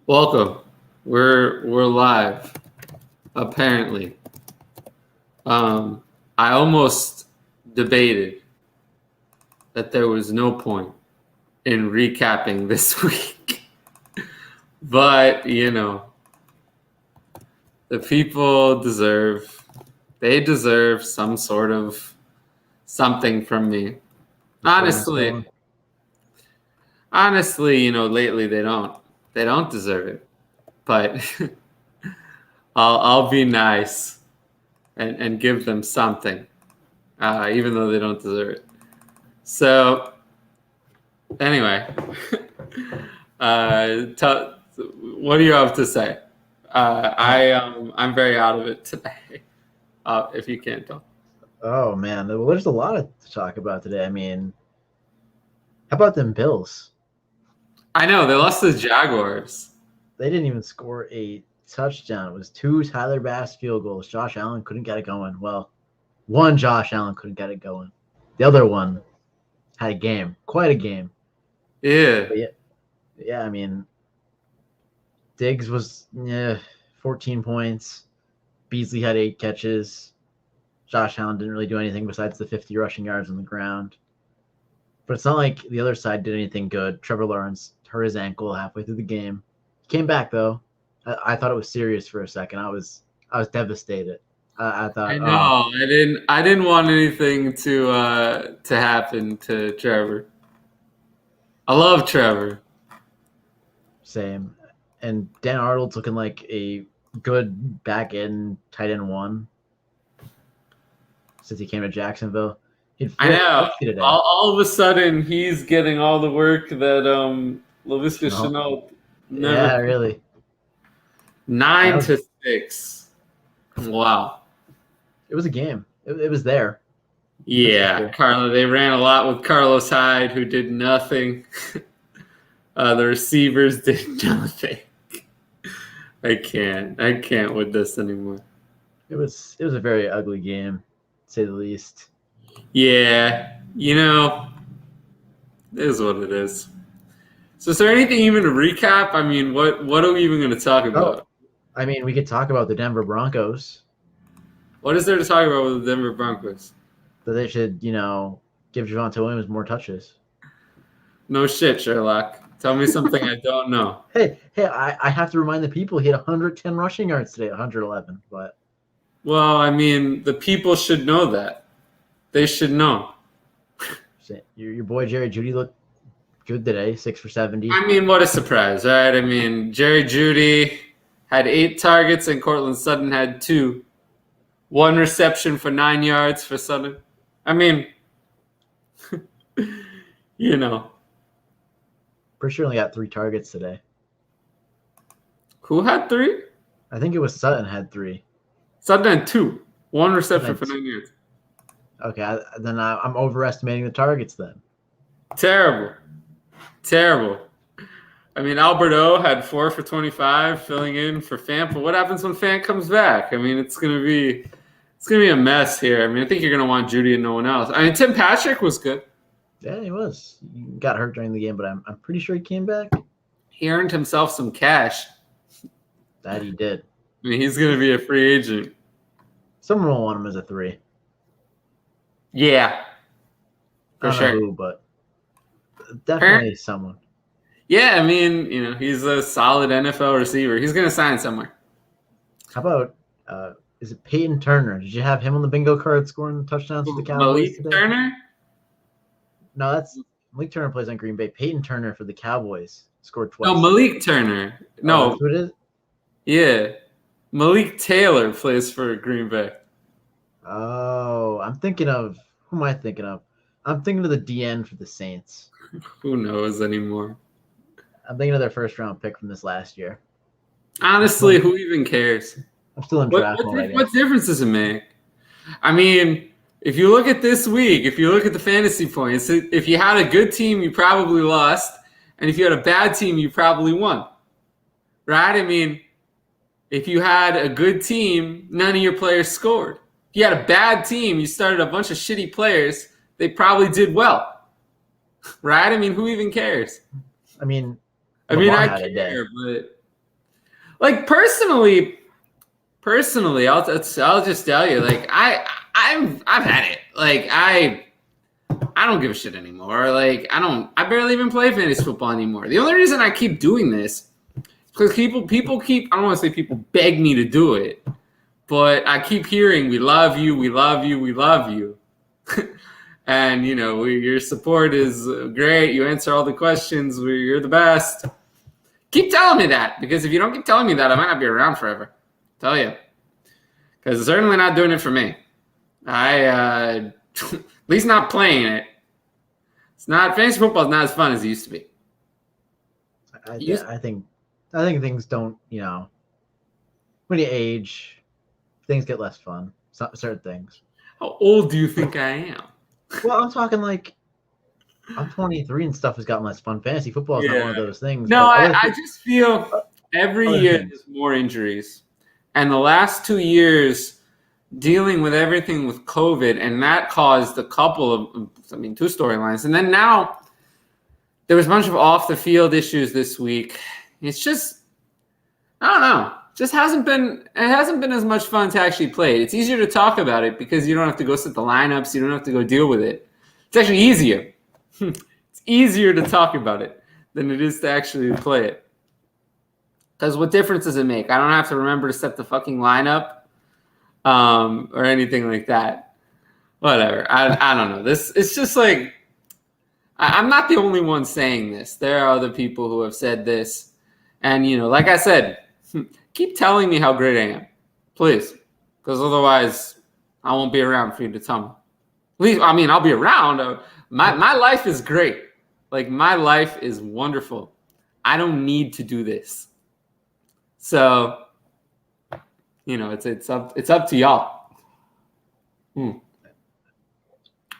Welcome. We're live. Apparently, I almost debated that there was no point in recapping this week, but the people deserve some sort of something from me. Honestly, lately they don't deserve it, but I'll be nice and give them something, even though they don't deserve it. So anyway, what do you have to say? I'm very out of it today. If you can't tell. Oh man, well, there's a lot to talk about today. I mean, how about them Bills? I know they lost to the Jaguars. They didn't even score a touchdown. It was 2 Tyler Bass field goals. Josh Allen couldn't get it going. Well, one Josh Allen couldn't get it going. The other one had a game, quite a game. Yeah. But yeah. I mean, Diggs was 14 points. Beasley had 8 catches. Josh Allen didn't really do anything besides the 50 rushing yards on the ground. But it's not like the other side did anything good. Trevor Lawrence hurt his ankle halfway through the game. He came back though. I thought it was serious for a second. I was devastated. I thought. I know. I didn't want anything to happen to Trevor. I love Trevor. Same. And Dan Arnold's looking like a good back end tight end 1 since he came to Jacksonville. I know. All of a sudden, he's getting all the work that Laviska Shenault never. Yeah, really. 9-6. Wow. It was a game. It was there. Yeah, they ran a lot with Carlos Hyde, who did nothing. The receivers did nothing. I can't with this anymore. It was a very ugly game, to say the least. Yeah, it is what it is. So is there anything even to recap? I mean, what are we even going to talk about? I mean, we could talk about the Denver Broncos. What is there to talk about with the Denver Broncos? That they should, give Javonte Williams more touches. No shit, Sherlock. Tell me something I don't know. Hey, I have to remind the people he had 110 rushing yards today, 111. But well, I mean, the people should know that. They should know. Your boy Jerry Jeudy looked good today, 6 for 70. I mean, what a surprise, right? I mean, Jerry Jeudy had 8 targets and Cortland Sutton had 2. 1 reception for 9 yards for Sutton. I mean, Pretty sure only got 3 targets today. Who had 3? I think it was Sutton had 3. Sutton had 2. 1 reception for 9 yards. Okay, then I'm overestimating the targets then. Terrible. I mean, Alberto had 4 for 25, filling in for Fant. But what happens when Fant comes back? I mean, it's gonna be a mess here. I mean, I think you're gonna want Jeudy and no one else. I mean, Tim Patrick was good. Yeah, he was. He got hurt during the game, but I'm pretty sure he came back. He earned himself some cash. That he did. I mean, he's gonna be a free agent. Someone will want him as a 3. Yeah, for sure. I don't know who, but definitely someone. Yeah, I mean, he's a solid NFL receiver. He's going to sign somewhere. How about, is it Peyton Turner? Did you have him on the bingo card scoring touchdowns for the Cowboys today? Turner? No, that's Malik Turner plays on Green Bay. Peyton Turner for the Cowboys scored twice. No, Malik Turner. No. That's who it is? Yeah. Malik Taylor plays for Green Bay. Oh, who am I thinking of? I'm thinking of the DN for the Saints. Who knows anymore? I'm thinking of their first round pick from this last year. Honestly, who even cares? I'm still in draft mode, I guess. What difference does it make? I mean, if you look at this week, if you look at the fantasy points, if you had a good team, you probably lost. And if you had a bad team, you probably won. Right? I mean, if you had a good team, none of your players scored. If you had a bad team, you started a bunch of shitty players, they probably did well. Right? I mean, who even cares? I mean, I care, but like personally, I'll just tell you, like I've had it. Like I don't give a shit anymore. Like I barely even play fantasy football anymore. The only reason I keep doing this is because people keep, I don't want to say people beg me to do it, but I keep hearing, we love you, we love you, we love you. And, your support is great. You answer all the questions. You're the best. Keep telling me that, because if you don't keep telling me that, I might not be around forever. I'll tell you. Because it's certainly not doing it for me. At least not playing it. Fantasy football is not as fun as it used to be. I think things don't, when you age, things get less fun. Certain things. How old do you think I am? Well, I'm talking like I'm 23 and stuff has gotten less fun. Fantasy football is not one of those things. No, I just feel every year there's more injuries. And the last 2 years dealing with everything with COVID, and that caused a couple of, two storylines. And then now there was a bunch of off the field issues this week. It's just, I don't know. It hasn't been as much fun to actually play it. It's easier to talk about it because you don't have to go set the lineups. You don't have to go deal with it. It's actually easier. It's easier to talk about it than it is to actually play it. Because what difference does it make? I don't have to remember to set the fucking lineup or anything like that. Whatever. I don't know. It's just like, I'm not the only one saying this. There are other people who have said this. And, like I said, keep telling me how great I am, please, because otherwise I won't be around for you to tell me. At least, I'll be around. My life is great. Like, my life is wonderful. I don't need to do this. So, it's up to y'all.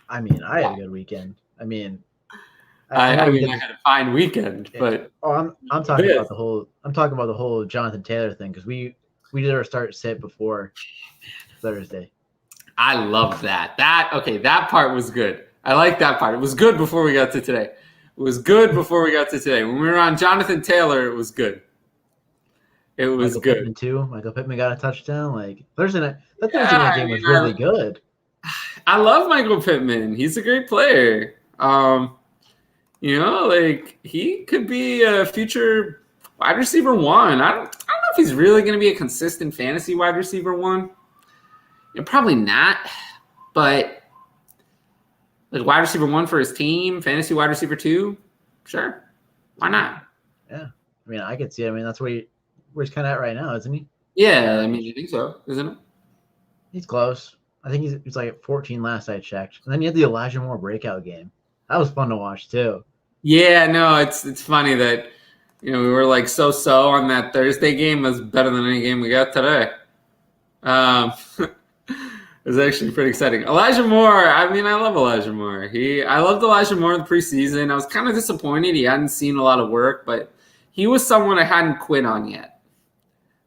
I had a good weekend. I had a fine weekend, but I'm talking about the whole Jonathan Taylor thing, because we did our start sit before Thursday. I love that. That part was good. I like that part. It was good before we got to today. When we were on Jonathan Taylor, it was good. It was good. Pittman too. Michael Pittman got a touchdown. Like Thursday night, that Thursday night game was really good. I love Michael Pittman. He's a great player. He could be a future wide receiver one. I don't know if he's really going to be a consistent fantasy wide receiver one. Probably not. But like wide receiver one for his team, fantasy wide receiver two, sure. Why not? Yeah. I could see it. That's where he's kind of at right now, isn't he? Yeah, you think so, isn't it? He's close. I think he's like at 14 last I checked. And then you had the Elijah Moore breakout game. That was fun to watch too. Yeah, no, it's funny that we were like so on that Thursday game. Was better than any game we got today. It was actually pretty exciting. Elijah Moore, I love Elijah Moore. I loved Elijah Moore in the preseason. I was kind of disappointed he hadn't seen a lot of work, but he was someone I hadn't quit on yet.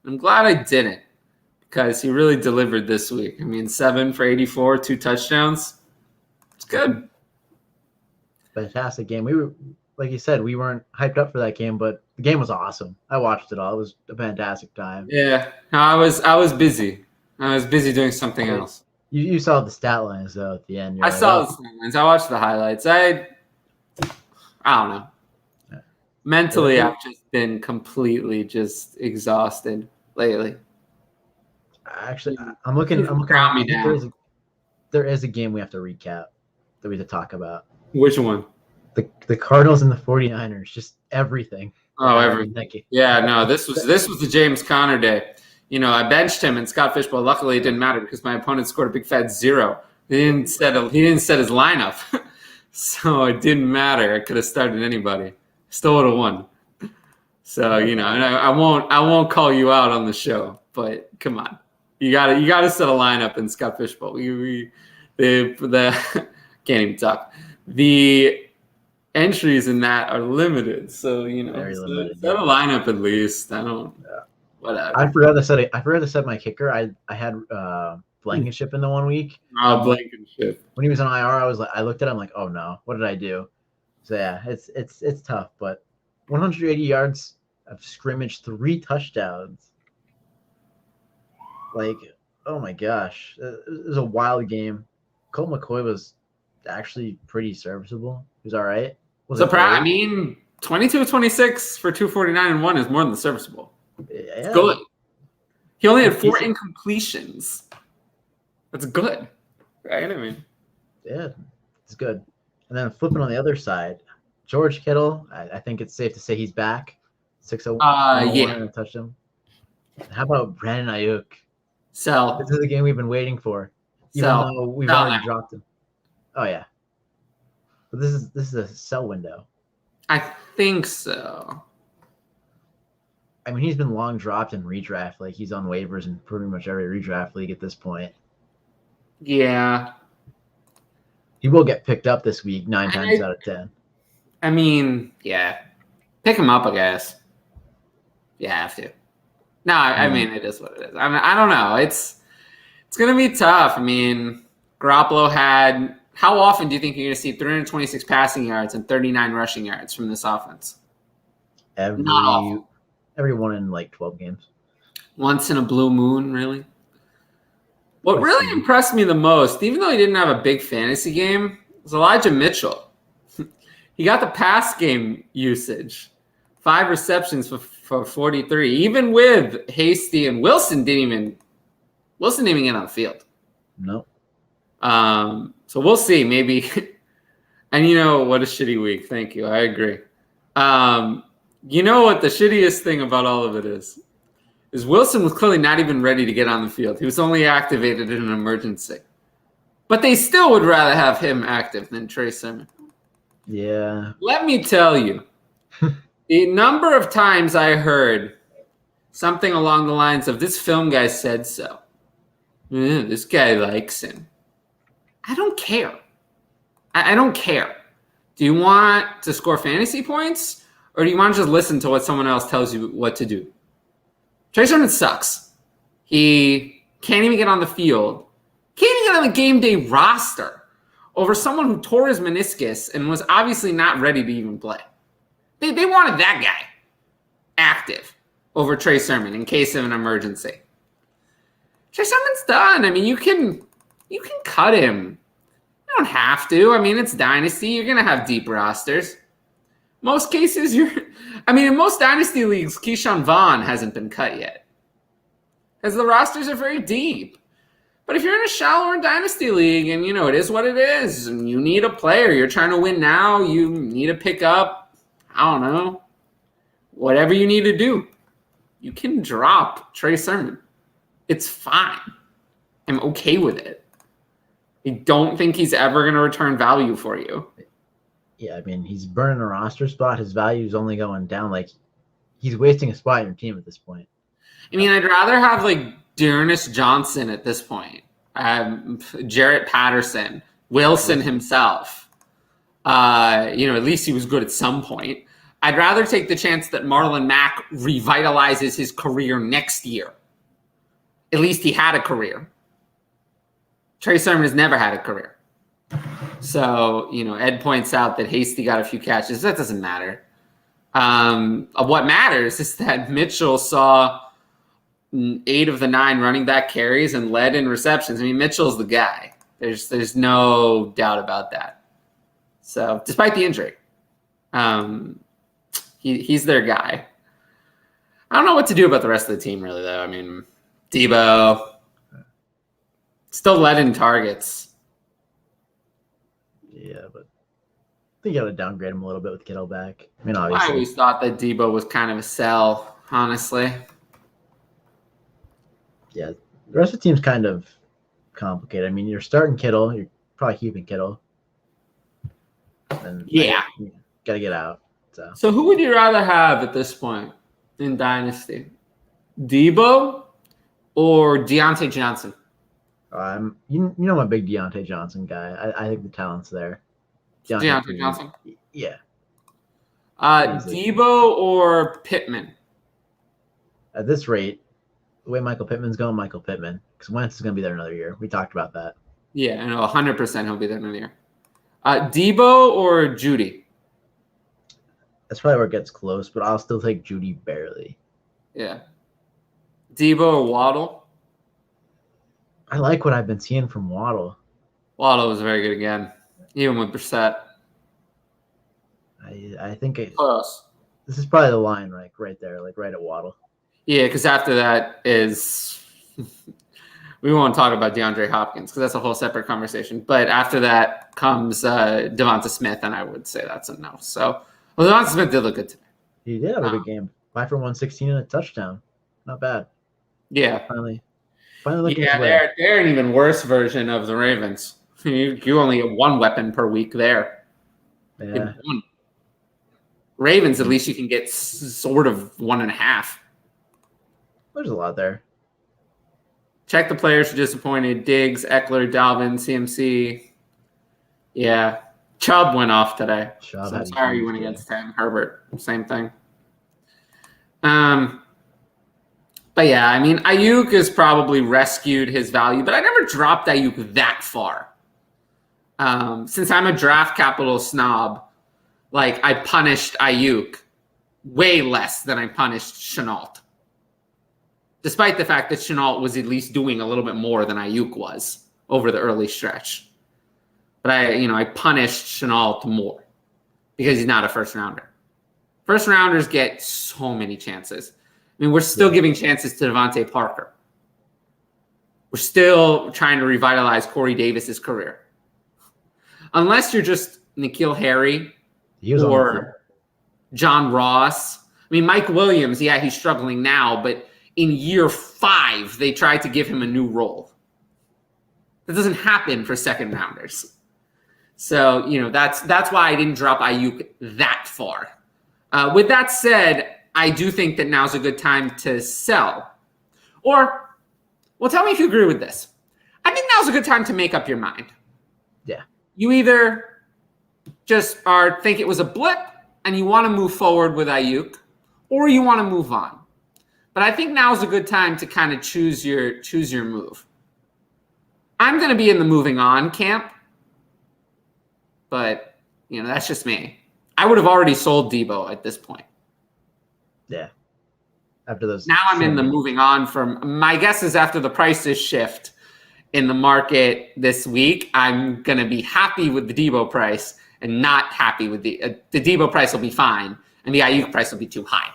I'm glad I didn't, because he really delivered this week. 7 for 84, 2 touchdowns. It's good. Fantastic game. We were, like you said, we weren't hyped up for that game, but the game was awesome. I watched it all. It was a fantastic time. Yeah, I was busy. I was busy doing something else. You saw the stat lines though at the end. I saw the stat lines. I watched the highlights. I don't know. Yeah. Mentally, I've just been completely just exhausted lately. Actually, I'm looking. There is a game we have to recap that we have to talk about. Which one? The Cardinals and the 49ers. Just everything. Oh, everything. Yeah, no, this was the James Conner day. I benched him in Scott Fishbowl. Luckily, it didn't matter because my opponent scored a big fat 0. He didn't set his lineup, so it didn't matter. I could have started anybody. Still would have won. So and I won't call you out on the show, but come on, you gotta set a lineup in Scott Fishbowl. The can't even talk. The entries in that are limited, so very limited. Set a lineup at least. I don't. Yeah. Whatever. I forgot to set my kicker. I had Blankenship in the 1 week. Oh, Blankenship. When he was on IR, I looked at him like, oh no, what did I do? So yeah, it's tough, but 180 yards of scrimmage, 3 touchdowns. Like, oh my gosh. It was a wild game. Colt McCoy was actually pretty serviceable. He was all right. I mean, 22-26 for 249 and 1 is more than serviceable. It's good. He only had 4 incompletions. That's good, right? I mean, yeah, it's good. And then flipping on the other side, George Kittle. I think it's safe to say he's back. 601 and a touchdown. How about Brandon Ayuk? Sell. This is the game we've been waiting for, even though we've already dropped him. Oh yeah, but this is a sell window. I think so. I mean, he's been long dropped in redraft. Like, he's on waivers in pretty much every redraft league at this point. Yeah. He will get picked up this week 9 times out of 10. I mean, yeah. Pick him up, I guess. You have to. No, I mean, it is what it is. I mean, I don't know. It's going to be tough. I mean, Garoppolo had – how often do you think you're going to see 326 passing yards and 39 rushing yards from this offense? Not often. Every one in like 12 games. Once in a blue moon, really? What really impressed me the most, even though he didn't have a big fantasy game, was Elijah Mitchell. He got the pass game usage. 5 receptions for 43. Even with Hasty and Wilson didn't even get on the field. Nope. So we'll see. Maybe. And what a shitty week. Thank you. I agree. You know what the shittiest thing about all of it is Wilson was clearly not even ready to get on the field. He was only activated in an emergency. But they still would rather have him active than Trey Sermon. Yeah. Let me tell you, the number of times I heard something along the lines of, this film guy said so. This guy likes him. I don't care. I don't care. Do you want to score fantasy points? Or do you want to just listen to what someone else tells you what to do? Trey Sermon sucks. He can't even get on the field. Can't even get on the game day roster over someone who tore his meniscus and was obviously not ready to even play. They wanted that guy active over Trey Sermon in case of an emergency. Trey Sermon's done. I mean, you can cut him. You don't have to. I mean, it's Dynasty. You're going to have deep rosters. Most cases, in most Dynasty leagues, Keyshawn Vaughn hasn't been cut yet. Because the rosters are very deep. But if you're in a shallower Dynasty league and, it is what it is, and you need a player, you're trying to win now, you need to pick up, I don't know, whatever you need to do. You can drop Trey Sermon. It's fine. I'm okay with it. I don't think he's ever going to return value for you. Yeah, I mean, he's burning a roster spot. His value is only going down. Like, he's wasting a spot in your team at this point. I mean, I'd rather have, like, Dearness Johnson at this point. Jarrett Patterson. Wilson himself. At least he was good at some point. I'd rather take the chance that Marlon Mack revitalizes his career next year. At least he had a career. Trey Sermon has never had a career. So, Ed points out that Hasty got a few catches. That doesn't matter. What matters is that Mitchell saw 8 of the 9 running back carries and led in receptions. I mean, Mitchell's the guy. There's no doubt about that. So, despite the injury, he's their guy. I don't know what to do about the rest of the team, really, though. I mean, Debo still led in targets. Yeah, but I think you got to downgrade him a little bit with Kittle back. I mean, obviously. I always thought that Debo was kind of a sell, honestly. Yeah, the rest of the team's kind of complicated. I mean, you're starting Kittle. You're probably keeping Kittle. And yeah. Got to get out. So who would you rather have at this point in Dynasty? Debo or Deontay Johnson? I'm a big Deontay Johnson guy. I think the talent's there. Deontay Johnson? Yeah. Debo or Pittman? At this rate, the way Michael Pittman's going, Michael Pittman. Because Wentz is going to be there another year. We talked about that. Yeah, I know. 100% he'll be there another year. Debo or Judy? That's probably where it gets close, but I'll still take Judy barely. Yeah. Debo or Waddle? I like what I've been seeing from Waddle. Waddle was very good again, even with Brissett. I think Close. this is probably the line, right there, like right at Waddle. Yeah, because after that is we won't talk about DeAndre Hopkins because that's a whole separate conversation. But after that comes Devonta Smith, and I would say that's a no. So, well, Devonta Smith did look good today. He did have a good game. 5 for 116 and a touchdown. Not bad. Yeah. Finally looking Yeah, they're an even worse version of the Ravens. You only get one weapon per week there. Yeah. Ravens, at least you can get sort of 1.5. There's a lot there. Check the players who disappointed. Diggs, Eckler, Dalvin, CMC. Yeah. Chubb went off today. So I'm sorry you went against him. Herbert, same thing. But yeah, I mean, Ayuk has probably rescued his value, but I never dropped Ayuk that far. Since I'm a draft capital snob, like I punished Ayuk way less than I punished Shenault. Despite the fact that Shenault was at least doing a little bit more than Ayuk was over the early stretch. But I punished Shenault more because he's not a first rounder. First rounders get so many chances. I mean, we're still giving chances to Devontae Parker. We're still trying to revitalize Corey Davis's career. Unless you're just N'Keal Harry or John Ross. I mean, Mike Williams, yeah, he's struggling now, but in year 5, they tried to give him a new role. That doesn't happen for second rounders. So, that's why I didn't drop Ayuk that far. With that said, I do think that now's a good time to sell. Or, well, tell me if you agree with this. I think now's a good time to make up your mind. Yeah. You either just think it was a blip and you want to move forward with Ayuk, or you want to move on. But I think now's a good time to kind of choose your move. I'm going to be in the moving on camp, but that's just me. I would have already sold Debo at this point. Yeah. After those. Now I'm in the moving on from. My guess is after the prices shift in the market this week, I'm going to be happy with the Debo price and not happy with the Debo price will be fine and the Ayuk price will be too high.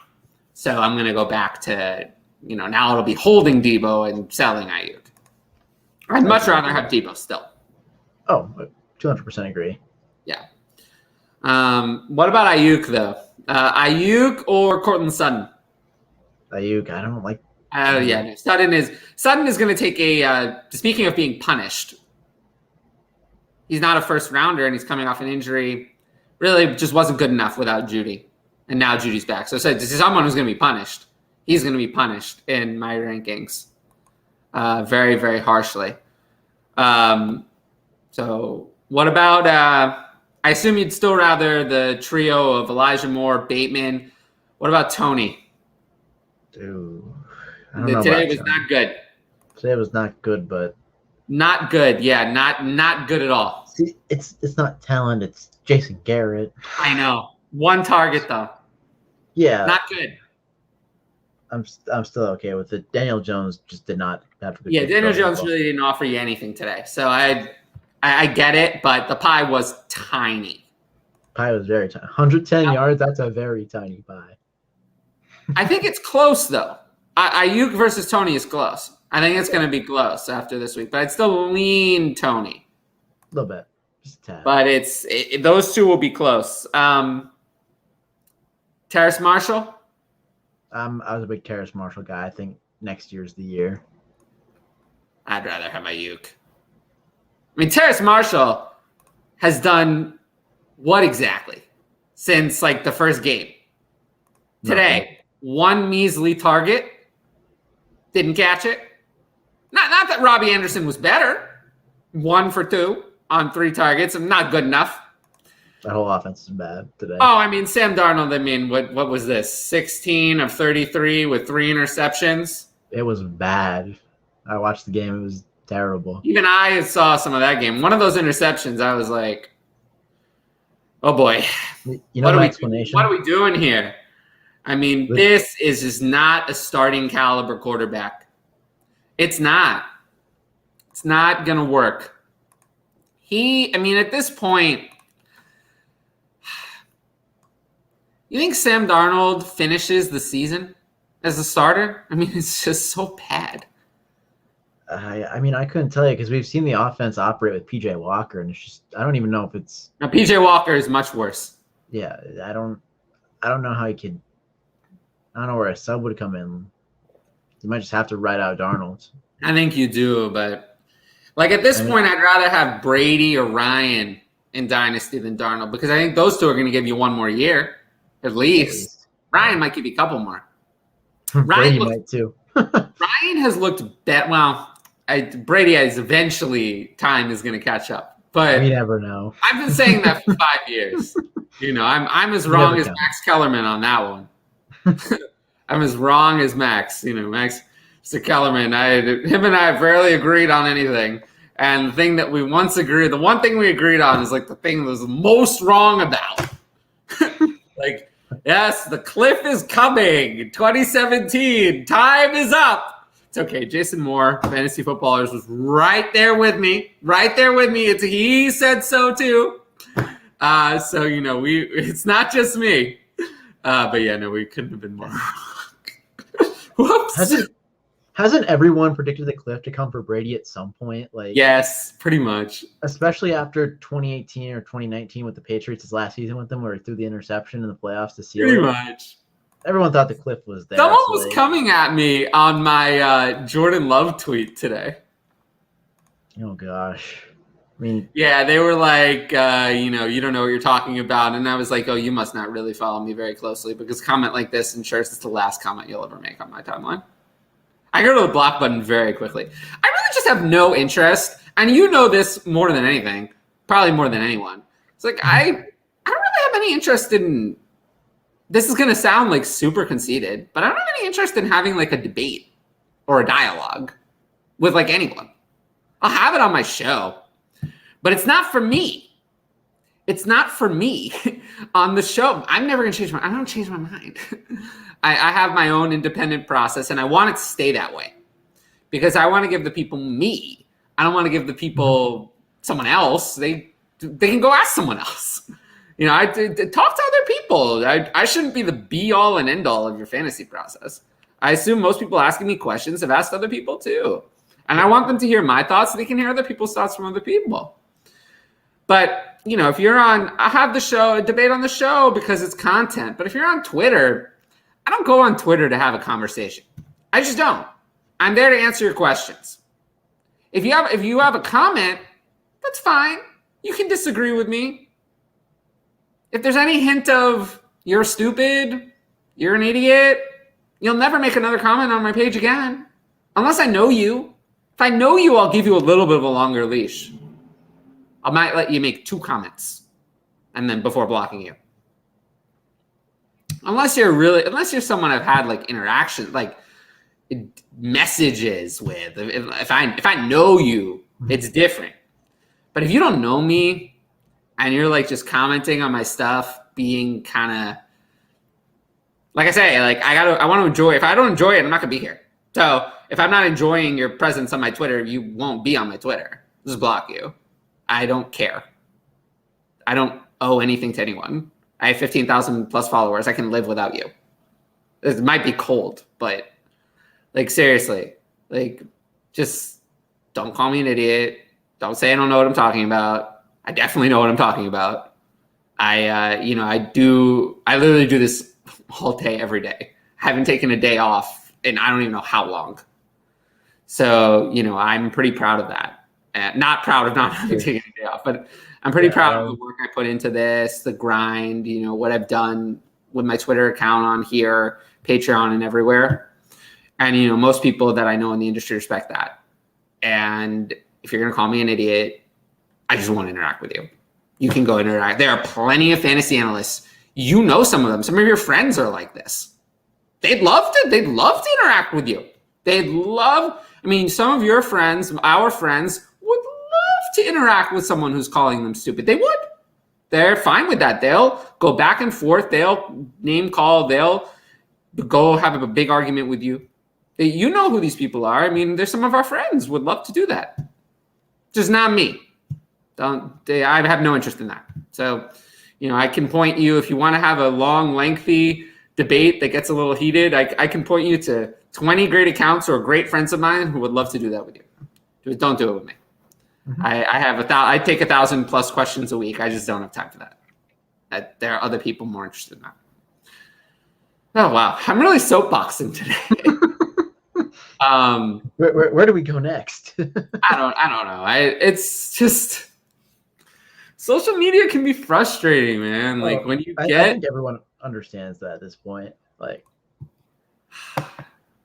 So I'm going to go back to, now it'll be holding Debo and selling Ayuk. I'd much rather have Debo still. Oh, 200% agree. Yeah. What about Ayuk, though? Ayuk or Cortland Sutton? Ayuk, I don't like. Yeah, no. Sutton is going to take a. Speaking of being punished, he's not a first rounder and he's coming off an injury. Really, just wasn't good enough without Judy, and now Judy's back. So this is someone who's going to be punished. He's going to be punished in my rankings, very, very harshly. So what about? I assume you'd still rather the trio of Elijah Moore, Bateman. What about Tony? Dude, today was not good. Today was not good, but not good. Yeah, not good at all. See, it's not talent. It's Jason Garrett. I know. One target though. Yeah, not good. I'm still okay with it. Daniel Jones just did not have a good. Yeah, Daniel Jones really didn't offer you anything today. So I get it, but the pie was tiny. Pie was very tiny. 110 yards. That's a very tiny pie. I think it's close though. Ayuk versus Tony is close. I think it's going to be close after this week, but I'd still lean Tony. A little bit, just a tad. But those two will be close. Terrace Marshall. I was a big Terrace Marshall guy. I think next year's the year. I'd rather have Ayuk. I mean, Terrace Marshall has done what exactly since the first game? Today, one measly target, didn't catch it. Not that Robbie Anderson was better. 1 for 2 on 3 targets, and not good enough. That whole offense is bad today. Oh, I mean, Sam Darnold, what was this? 16 of 33 with 3 interceptions? It was bad. I watched the game. It was terrible. Even I saw some of that game. One of those interceptions, I was like, Oh boy. You know my explanation? What are we doing here? I mean, this is just not a starting caliber quarterback. It's not. It's not going to work. At this point, you think Sam Darnold finishes the season as a starter? I mean, it's just so bad. I couldn't tell you because we've seen the offense operate with PJ Walker, and it's just I don't even know if it's. Now, PJ Walker is much worse. Yeah, I don't know how he could. I don't know where a sub would come in. You might just have to ride out Darnold. I think you do, but at this point, I'd rather have Brady or Ryan in Dynasty than Darnold because I think those two are going to give you one more year, at least. Ryan might give you a couple more. Brady might too. Ryan has looked well. Brady has eventually time is going to catch up, but we never know. I've been saying that for 5 years. I'm as wrong as Max Kellerman on that one. I'm as wrong as Max. Max Kellerman. Him and I have rarely agreed on anything. And the thing that we once agreed, the one thing we agreed on is the thing that was most wrong about. Yes, the cliff is coming. 2017, time is up. It's okay. Jason Moore, Fantasy Footballers, was right there with me. He said so too. So it's not just me. But yeah, no, we couldn't have been more wrong. Whoops. Hasn't everyone predicted the cliff to come for Brady at some point? Yes, pretty much. Especially after 2018 or 2019 with the Patriots, his last season with them, where he threw the interception in the playoffs to seal it. Pretty much. Everyone thought the cliff was there. Someone was coming at me on my Jordan Love tweet today. Oh gosh. Yeah, they were like, you don't know what you're talking about. And I was like, oh, you must not really follow me very closely because a comment like this ensures it's the last comment you'll ever make on my timeline. I go to the block button very quickly. I really just have no interest. And you know this more than anything, probably more than anyone. It's I don't really have any interest in, this is going to sound super conceited, but I don't have any interest in having a debate or a dialogue with anyone. I'll have it on my show. But it's not for me. It's not for me on the show. I'm never going to change I don't change my mind. I have my own independent process, and I want it to stay that way because I want to give the people me. I don't want to give the people someone else. They can go ask someone else. I talk to other people. I shouldn't be the be-all and end-all of your fantasy process. I assume most people asking me questions have asked other people too. And I want them to hear my thoughts so they can hear other people's thoughts from other people. But, if you're on, I have the show, a debate on the show because it's content. But if you're on Twitter, I don't go on Twitter to have a conversation. I just don't. I'm there to answer your questions. If you have a comment, that's fine. You can disagree with me. If there's any hint of you're stupid, you're an idiot, you'll never make another comment on my page again. Unless I know you. If I know you, I'll give you a little bit of a longer leash. I might let you make 2 comments and then before blocking you. Unless you're someone I've had interaction, messages with. If I know you, it's different. But if you don't know me and you're just commenting on my stuff, being kind of like I say, I want to enjoy. If I don't enjoy it, I'm not gonna be here. So if I'm not enjoying your presence on my Twitter, you won't be on my Twitter. Just block you. I don't care. I don't owe anything to anyone. I have 15,000 plus followers. I can live without you. It might be cold, but seriously, just don't call me an idiot. Don't say I don't know what I'm talking about. I definitely know what I'm talking about. I literally do this all day, every day. I haven't taken a day off and I don't even know how long. So, I'm pretty proud of that. Not proud of not having taken a day off, but I'm pretty proud of the work I put into this, the grind, what I've done with my Twitter account on here, Patreon and everywhere. And, most people that I know in the industry respect that. And if you're going to call me an idiot, I just want to interact with you. You can go interact. There are plenty of fantasy analysts. Some of them. Some of your friends are like this. They'd love to interact with you. Some of your friends, our friends, would love to interact with someone who's calling them stupid. They would. They're fine with that. They'll go back and forth. They'll name call. They'll go have a big argument with you. You know who these people are. I mean, they're some of our friends. Would love to do that. Just not me. I have no interest in that. So, I can point you, if you want to have a long, lengthy debate that gets a little heated, I can point you to 20 great accounts or great friends of mine who would love to do that with you. Just don't do it with me. Mm-hmm. I take 1,000+ questions a week. I just don't have time for that. There are other people more interested in that. Oh wow, I'm really soapboxing today. Where do we go next? I don't know. It's just social media can be frustrating, man. Like when you I think everyone understands that at this point. Like,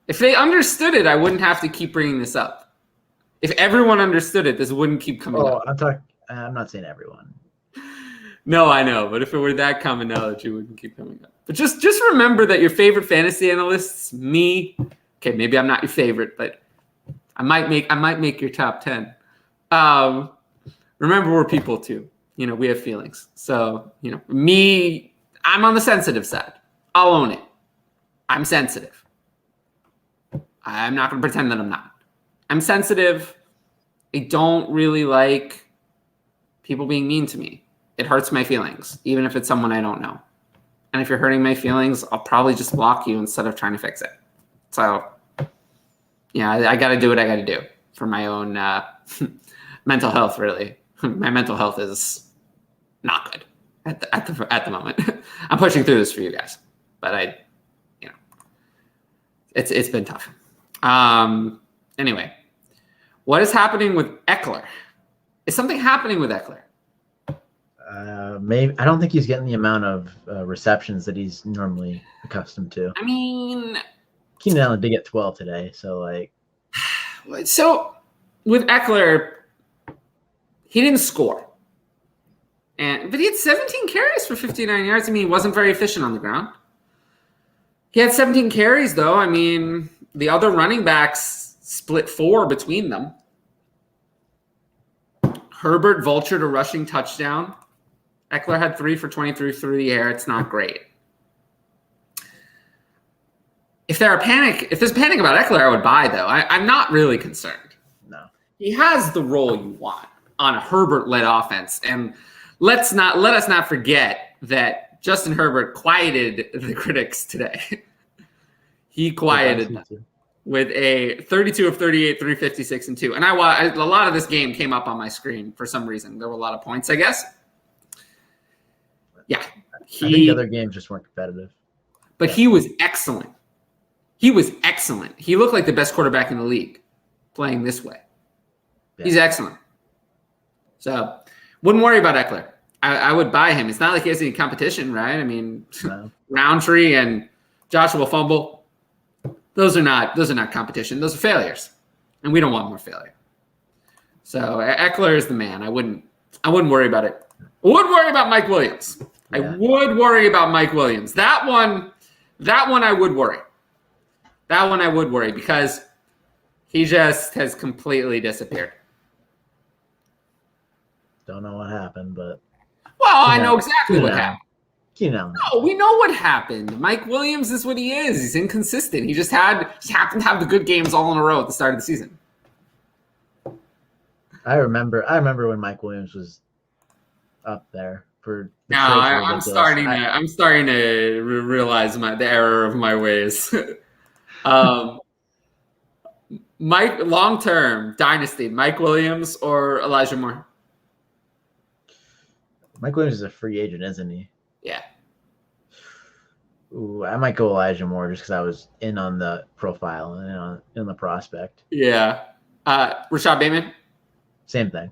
if they understood it, I wouldn't have to keep bringing this up. If everyone understood it, this wouldn't keep coming up. I'm not saying everyone. No, I know, but if it were that common knowledge, it wouldn't keep coming up. But just remember that your favorite fantasy analysts, me. Okay, maybe I'm not your favorite, but I might make your top 10. Remember, we're people too. We have feelings. So, me, I'm on the sensitive side. I'll own it. I'm sensitive. I'm not going to pretend that I'm not. I'm sensitive. I don't really like people being mean to me. It hurts my feelings, even if it's someone I don't know. And if you're hurting my feelings, I'll probably just block you instead of trying to fix it. So, I got to do what I got to do for my own mental health, really. My mental health is not good at the moment. I'm pushing through this for you guys, but it's been tough. Anyway, what is happening with Eckler? Is something happening with Eckler? Maybe. I don't think he's getting the amount of receptions that he's normally accustomed to. I mean, Keenan Allen did get 12 today, so So with Eckler, he didn't score, but he had 17 carries for 59 yards. I mean, he wasn't very efficient on the ground. He had 17 carries, though. I mean, the other running backs split 4 between them. Herbert vultured a rushing touchdown. Eckler had 3 for 23 through the air. It's not great. If there's panic about Eckler, I would buy, though. I'm not really concerned. No. He has the role you want on a Herbert-led offense. And let us not forget that Justin Herbert quieted the critics today. He quieted them with a 32 of 38, 356 and 2. And a lot of this game came up on my screen for some reason. There were a lot of points, I guess. Yeah. I think the other games just weren't competitive. But he was excellent. He was excellent. He looked like the best quarterback in the league playing this way. Yeah. He's excellent. So wouldn't worry about Eckler. I would buy him. It's not like he has any competition, right? I mean, no. Roundtree and Joshua Fumble, those are not competition. Those are failures, and we don't want more failure. So Eckler is the man. I wouldn't worry about it. I would worry about Mike Williams. Yeah. I would worry about Mike Williams. That one I would worry. That one I would worry because he just has completely disappeared. Don't know what happened, but I know exactly what happened. No, we know what happened. Mike Williams is what he is. He's inconsistent. He just happened to have the good games all in a row at the start of the season. I remember when Mike Williams was up there for. I'm starting to realize the error of my ways. Mike, long-term Dynasty, Mike Williams or Elijah Moore? Mike Williams is a free agent, isn't he? Yeah. Ooh, I might go Elijah Moore just because I was in on the profile and in the prospect. Yeah. Rashad Bateman? Same thing.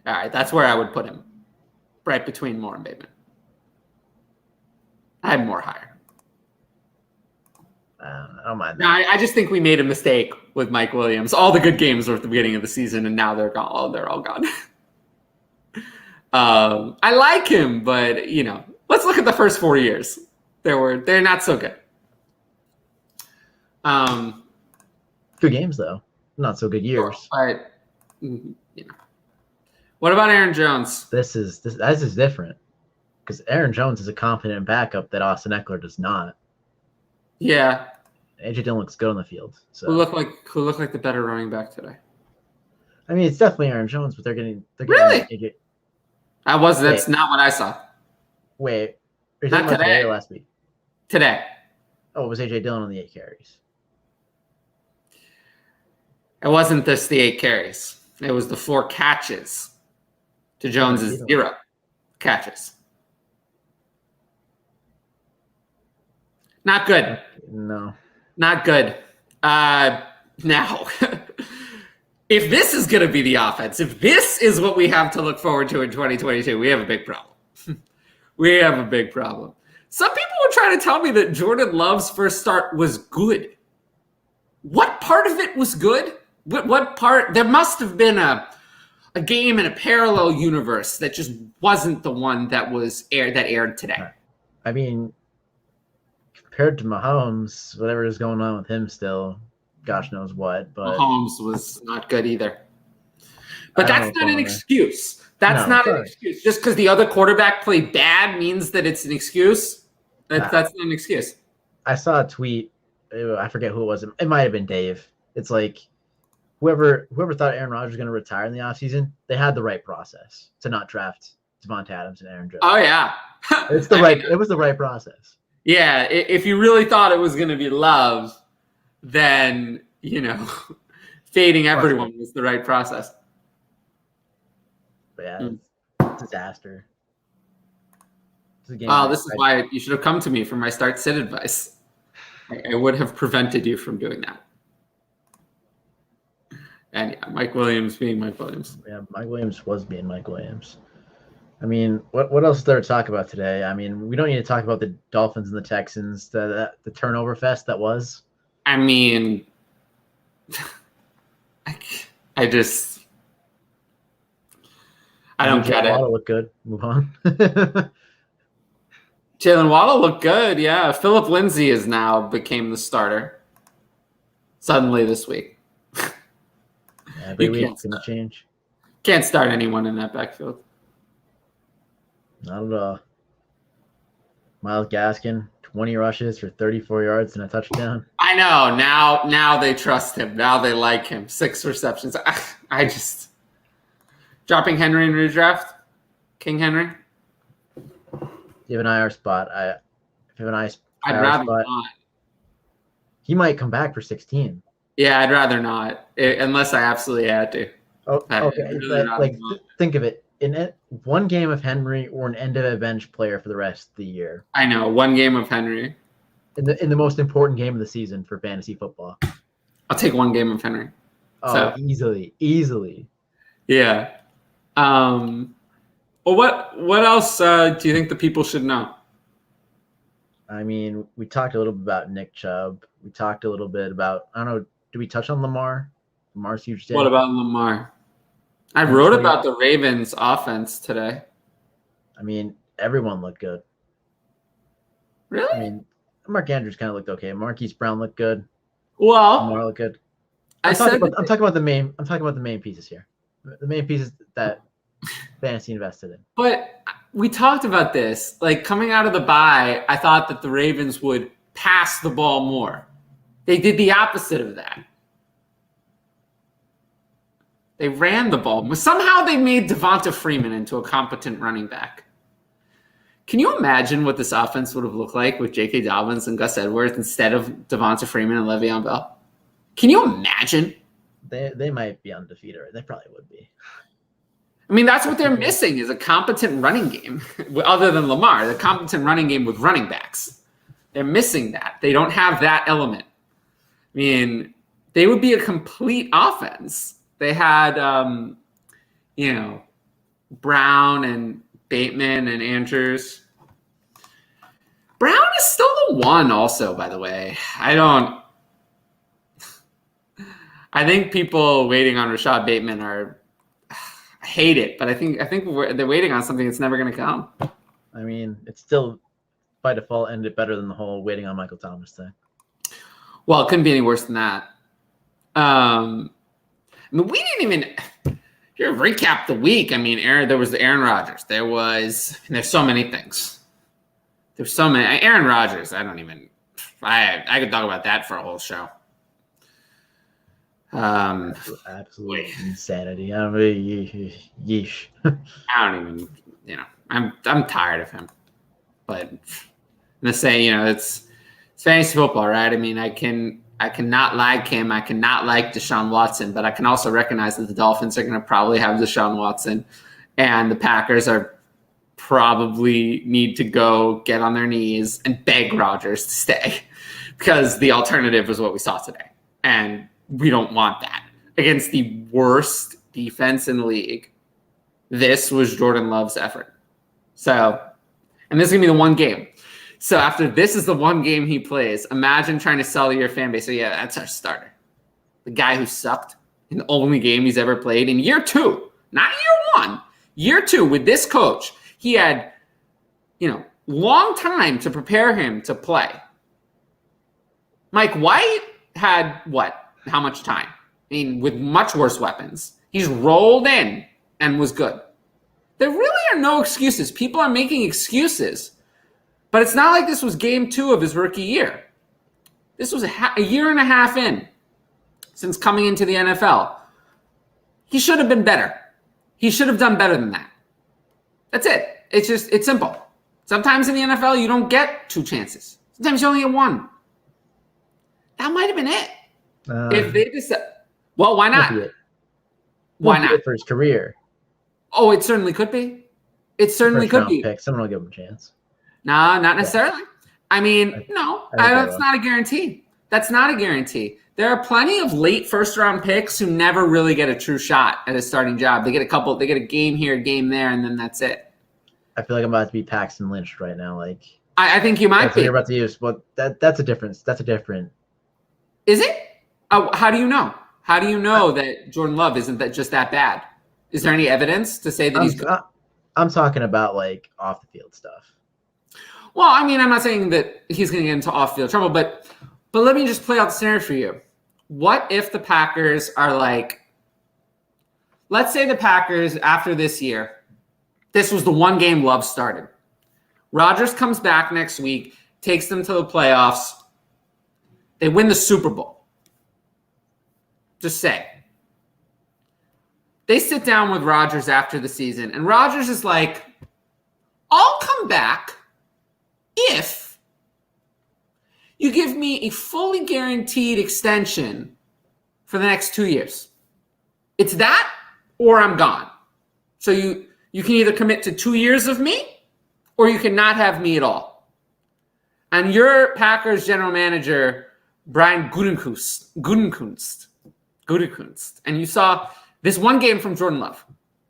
All right, that's where I would put him. Right between Moore and Bateman. I have Moore higher. I don't mind that. No, I just think we made a mistake with Mike Williams. All the good games were at the beginning of the season, and now they're gone. Oh, they're all gone. I like him, but let's look at the first 4 years. They're not so good. Good games though, not so good years. But What about Aaron Jones? This is different because Aaron Jones is a confident backup that Austin Eckler does not. Yeah. AJ Dillon looks good on the field. So Who looked like the better running back today? I mean, it's definitely Aaron Jones, but they're getting Really? AJ. That's not what I saw. Wait, are you Not talking about today. today or last week? Today. Oh, it was AJ Dillon on the 8 carries. It wasn't just the 8 carries. It was the 4 catches to Jones's 0 catches. Not good. No. Not good. Now, if this is going to be the offense, if this is what we have to look forward to in 2022, we have a big problem. We have a big problem. Some people were trying to tell me that Jordan Love's first start was good. What part of it was good? What part? There must have been a game in a parallel universe that just wasn't the one that aired today. I mean, compared to Mahomes, whatever is going on with him still, gosh knows what. But Mahomes was not good either. But that's not an excuse. That's not an excuse. Just because the other quarterback played bad means that it's an excuse. That's not an excuse. I saw a tweet. I forget who it was. It might have been Dave. It's like whoever thought Aaron Rodgers was going to retire in the offseason, they had the right process to not draft Devontae Adams and Aaron Jones. Oh yeah, it was the right process. Yeah, if you really thought it was going to be Love, then fading everyone was the right process. But yeah, it's disaster. This is why you should have come to me for my start sit advice. I would have prevented you from doing that. And yeah, Mike Williams being Mike Williams. Yeah, Mike Williams was being Mike Williams. I mean, what else is there to talk about today? I mean, we don't need to talk about the Dolphins and the Texans, the turnover fest that was. I mean, I don't get it. Waddle looked good. Move on. Jalen Waddle looked good, yeah. Phillip Lindsay is now became the starter suddenly this week. Every week it's going to change. Can't start anyone in that backfield. Not at all. Myles Gaskin, 20 rushes for 34 yards and a touchdown. I know. Now they trust him. Now they like him. 6 receptions. I just dropping Henry in redraft. King Henry. You have an IR spot. I'd rather not. He might come back for 16. Yeah, I'd rather not, unless I absolutely had to. Oh, okay. Think of it. In one game of Henry or an end of a bench player for the rest of the year. I know, one game of Henry. In the most important game of the season for fantasy football. I'll take one game of Henry. Oh, easily. Yeah. Well, what else do you think the people should know? I mean, we talked a little bit about Nick Chubb. We talked a little bit about, I don't know, did we touch on Lamar? Lamar's huge day. What about Lamar? I wrote about the Ravens offense today. I mean, everyone looked good. Really? I mean, Mark Andrews kind of looked okay. Marquise Brown looked good. Well, Lamar looked good. I'm talking about the main pieces here. The main pieces that fantasy invested in. But we talked about this. Like coming out of the bye, I thought that the Ravens would pass the ball more. They did the opposite of that. They ran the ball. Somehow they made Devonta Freeman into a competent running back. Can you imagine what this offense would have looked like with J.K. Dobbins and Gus Edwards instead of Devonta Freeman and Le'Veon Bell? Can you imagine? They might be undefeated. They probably would be. I mean, that's what they're missing is a competent running game. Other than Lamar, the competent running game with running backs. They're missing that. They don't have that element. I mean, they would be a complete offense. They had, Brown and Bateman and Andrews. Brown is still the one also, by the way. I think people waiting on Rashad Bateman I hate it, but I think they're waiting on something that's never going to come. I mean, it's still by default ended better than the whole waiting on Michael Thomas thing. Well, it couldn't be any worse than that. I mean, we didn't even. recap the week. I mean, there was the Aaron Rodgers. There's so many things. There's so many. Aaron Rodgers, I could talk about that for a whole show. Absolute insanity. I don't really, yeesh. I don't even, I'm tired of him. But I'm gonna say, it's fantasy football, right? I mean, I cannot like him. I cannot like Deshaun Watson, but I can also recognize that the Dolphins are going to probably have Deshaun Watson, and the Packers are probably need to go get on their knees and beg Rodgers to stay because the alternative was what we saw today. And we don't want that. Against the worst defense in the league, this was Jordan Love's effort. So, and this is going to be the one game. So after this is the one game he plays, imagine trying to sell to your fan base. So yeah, that's our starter. The guy who sucked in the only game he's ever played in year 2, not year 1, year 2 with this coach. He had, long time to prepare him to play. Mike White had what? How much time? I mean, with much worse weapons. He's rolled in and was good. There really are no excuses. People are making excuses. But it's not like this was game 2 of his rookie year. This was a year and a half in since coming into the NFL. He should have been better. He should have done better than that. That's it. It's simple. Sometimes in the NFL, you don't get 2 chances. Sometimes you only get 1. That might have been it. If they decide, well, why not? Why not? For his career. Oh, it certainly could be. It certainly could be. Pick. Someone will give him a chance. No, not necessarily. Yeah. I mean, no, that's not a guarantee. That's not a guarantee. There are plenty of late first-round picks who never really get a true shot at a starting job. They get a game here, a game there, and then that's it. I feel like I'm about to be Paxton Lynch right now. Like I think you might be. You're about to use, but that's a difference. That's a different. Is it? How do you know? How do you know that Jordan Love isn't just that bad? Is there any evidence to say that he's good? I'm talking about like off the field stuff. Well, I mean, I'm not saying that he's going to get into off-field trouble, but let me just play out the scenario for you. What if the Packers are like, let's say the Packers after this year, this was the one game Love started. Rodgers comes back next week, takes them to the playoffs. They win the Super Bowl. Just say. They sit down with Rodgers after the season, and Rodgers is like, I'll come back if you give me a fully guaranteed extension for the next 2 years. It's that or I'm gone. So you can either commit to 2 years of me or you can not have me at all. And your Packers general manager, Brian Gutekunst, and you saw this one game from Jordan Love,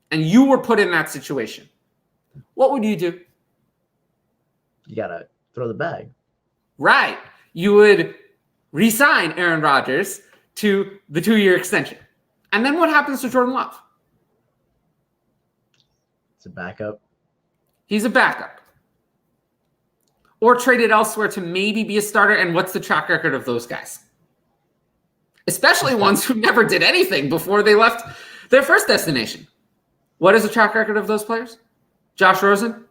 and you were put in that situation. What would you do? You got to throw the bag. Right. You would re-sign Aaron Rodgers to the 2-year extension. And then what happens to Jordan Love? It's a backup. He's a backup. Or traded elsewhere to maybe be a starter. And what's the track record of those guys? Especially ones who never did anything before they left their first destination. What is the track record of those players? Josh Rosen?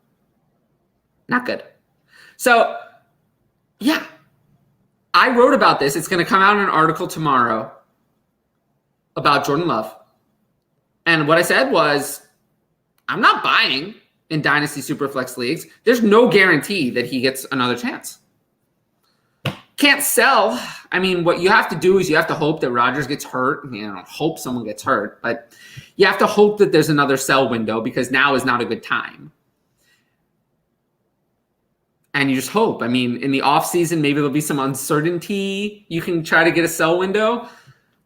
Not good. So, yeah, I wrote about this. It's going to come out in an article tomorrow about Jordan Love. And what I said was, I'm not buying in Dynasty Superflex leagues. There's no guarantee that he gets another chance. Can't sell. I mean, what you have to do is you have to hope that Rodgers gets hurt. Hope someone gets hurt. But you have to hope that there's another sell window because now is not a good time. And you just hope. I mean, in the offseason, maybe there'll be some uncertainty. You can try to get a sell window.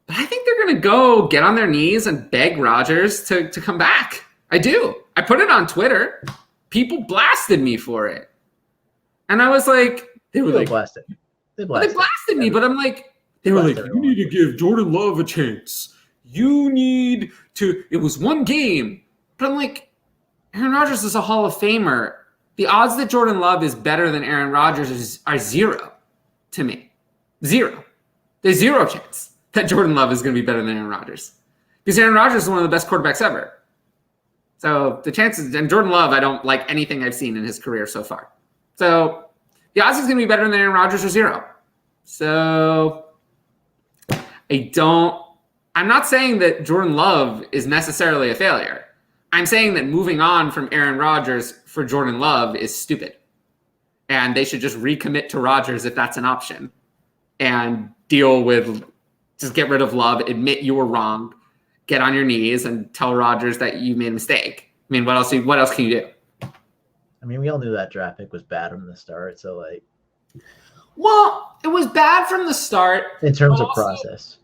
But I think they're going to go get on their knees and beg Rodgers to come back. I do. I put it on Twitter. People blasted me for it. And I was like, they blasted me, but I'm like, they were like, you need to give Jordan Love a chance. You need to, it was one game. But I'm like, Aaron Rodgers is a Hall of Famer. The odds that Jordan Love is better than Aaron Rodgers are zero to me. Zero. There's zero chance that Jordan Love is going to be better than Aaron Rodgers. Because Aaron Rodgers is one of the best quarterbacks ever. So the chances, and Jordan Love, I don't like anything I've seen in his career so far. So the odds is going to be better than Aaron Rodgers or 0. So I'm not saying that Jordan Love is necessarily a failure. I'm saying that moving on from Aaron Rodgers for Jordan Love is stupid. And they should just recommit to Rodgers if that's an option. And just get rid of Love, admit you were wrong, get on your knees and tell Rodgers that you made a mistake. I mean, what else can you do? I mean, we all knew that draft pick was bad from the start. So, like, well, it was bad from the start. In terms of process.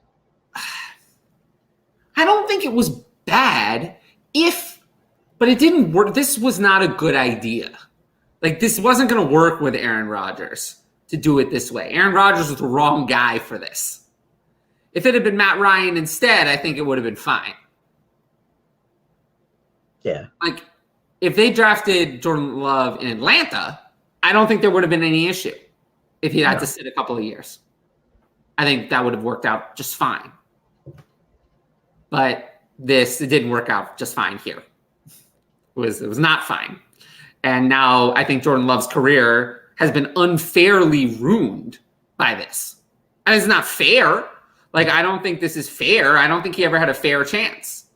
I don't think it was bad but it didn't work. This was not a good idea. Like, this wasn't going to work with Aaron Rodgers to do it this way. Aaron Rodgers was the wrong guy for this. If it had been Matt Ryan instead, I think it would have been fine. Yeah. Like, if they drafted Jordan Love in Atlanta, I don't think there would have been any issue if he had to sit a couple of years. I think that would have worked out just fine. But it didn't work out just fine here. It was not fine. And now I think Jordan Love's career has been unfairly ruined by this. And it's not fair. Like, I don't think this is fair. I don't think he ever had a fair chance.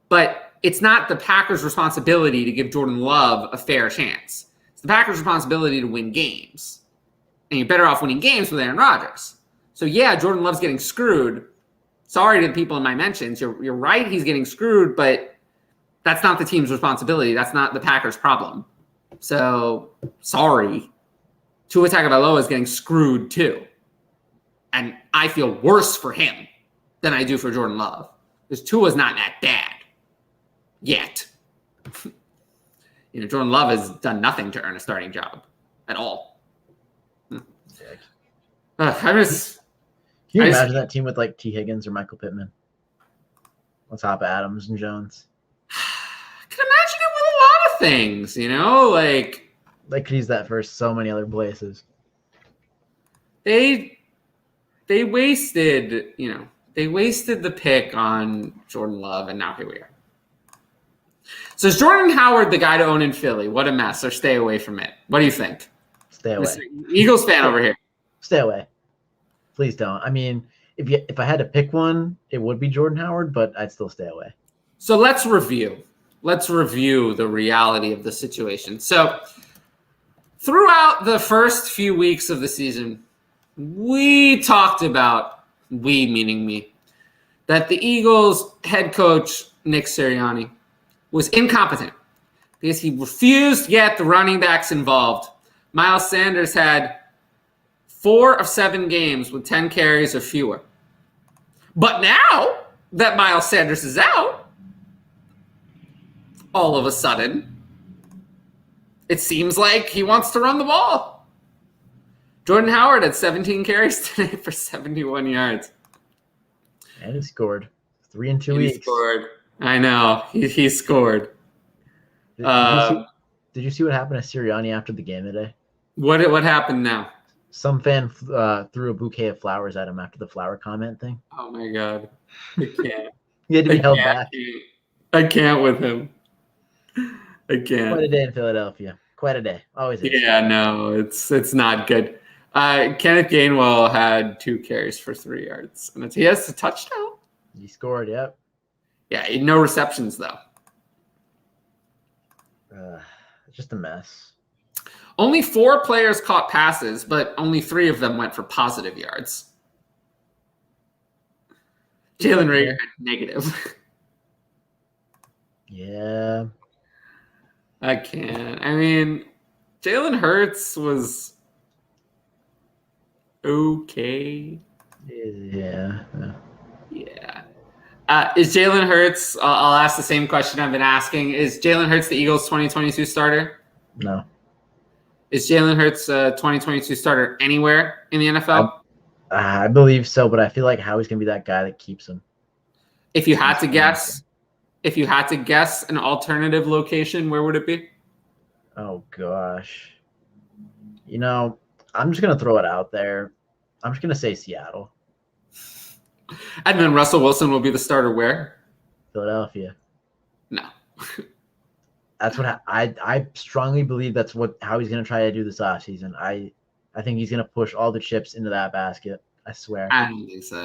But it's not the Packers' responsibility to give Jordan Love a fair chance. It's the Packers' responsibility to win games. And you're better off winning games with Aaron Rodgers. So, yeah, Jordan Love's getting screwed. Sorry to the people in my mentions. You're right, he's getting screwed, but that's not the team's responsibility. That's not the Packers' problem. So, sorry. Tua Tagovailoa is getting screwed too. And I feel worse for him than I do for Jordan Love. Because Tua's not that bad. Yet. Jordan Love has done nothing to earn a starting job at all. Can you imagine that team with, like, T. Higgins or Michael Pittman on top of Adams and Jones? I can imagine it with a lot of things, like they could use that for so many other places. They wasted the pick on Jordan Love, and now here we are. So is Jordan Howard the guy to own in Philly? What a mess, or stay away from it? What do you think? Stay away. Eagles fan over here. Stay away. Please don't. I mean, if I had to pick one, it would be Jordan Howard, but I'd still stay away. So let's review the reality of the situation. So throughout the first few weeks of the season, we talked about, we meaning me, that the Eagles head coach, Nick Sirianni, was incompetent because he refused to get the running backs involved. Miles Sanders had 4 of 7 games with 10 carries or fewer. But now that Miles Sanders is out, all of a sudden, it seems like he wants to run the ball. Jordan Howard had 17 carries today for 71 yards. And he scored 3 in 2 weeks. He scored. I know. He scored. Did you see what happened to Sirianni after the game today? What happened now? Some fan threw a bouquet of flowers at him after the flower comment thing. Oh, my God. I can't. He had to be held back. I can't with him. I can't. Quite a day in Philadelphia. Quite a day. Always is. Yeah, no, it's not good. Kenneth Gainwell had 2 carries for 3 yards. And he has a touchdown? He scored, yep. Yeah, no receptions, though. Just a mess. Only 4 players caught passes, but only 3 of them went for positive yards. Jalen Reagor had negative. Yeah. I can't. I mean, Jalen Hurts was okay. Yeah. Yeah. Is Jalen Hurts, I'll ask the same question I've been asking. Is Jalen Hurts the Eagles' 2022 starter? No. Is Jalen Hurts a 2022 starter anywhere in the NFL? I believe so, but I feel like Howie's going to be that guy that keeps him. If you had to guess an alternative location, where would it be? Oh, gosh. I'm just going to throw it out there. I'm just going to say Seattle. And then Russell Wilson will be the starter where? Philadelphia. No. That's what I strongly believe that's how he's going to try to do this offseason. I think he's going to push all the chips into that basket. I swear. I don't think so.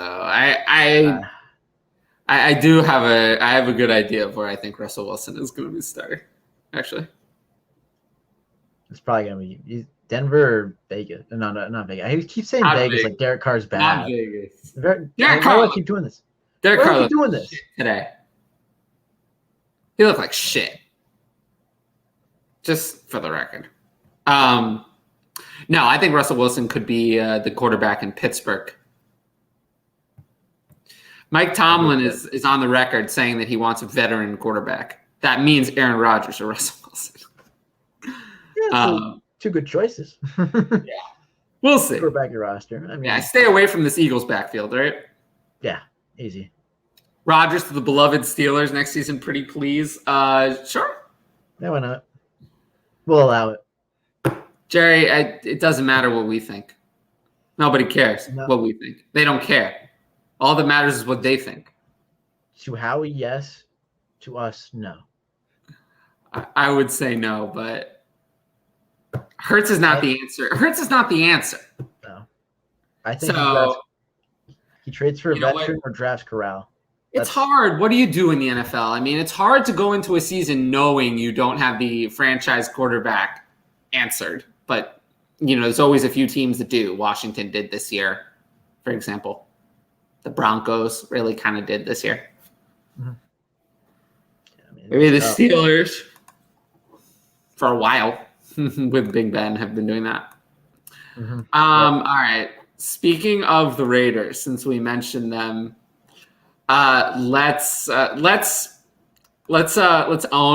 I do have a good idea of where I think Russell Wilson is going to be starter. Actually, it's probably going to be Denver or Vegas. No, not Vegas. I keep saying Not Vegas Vegas. like Derek Carr's bad. not Vegas. Derek Carr Carr looked- keep doing this. Derek Why do Carr you looked keep doing like this? shit today. He looked like shit. Just for the record. No, I think Russell Wilson could be the quarterback in Pittsburgh. Mike Tomlin is on the record saying that he wants a veteran quarterback. That means Aaron Rodgers or Russell Wilson. Yeah, two good choices. We'll see. Quarterback your roster. I mean, Yeah, stay away from this Eagles backfield, right? yeah, easy. Rodgers to the beloved Steelers next season, pretty please. Sure. Yeah, why not? We'll allow it. Jerry, it doesn't matter what we think. Nobody cares what we think. They don't care. All that matters is what they think. To Howie, yes. To us, no. I would say no, but Hurts is not the answer. Hurts is not the answer. No. I think So, he trades for a you know veteran or drafts Corral. it's hard. What do you do in the NFL? I mean, it's hard to go into a season knowing you don't have the franchise quarterback answered. But, there's always a few teams that do. Washington did this year, for example. The Broncos really kind of did this year. Mm-hmm. Yeah, I mean, Maybe the Steelers, for a while, with Big Ben, have been doing that. Mm-hmm. All right. Speaking of the Raiders, since we mentioned them, let's own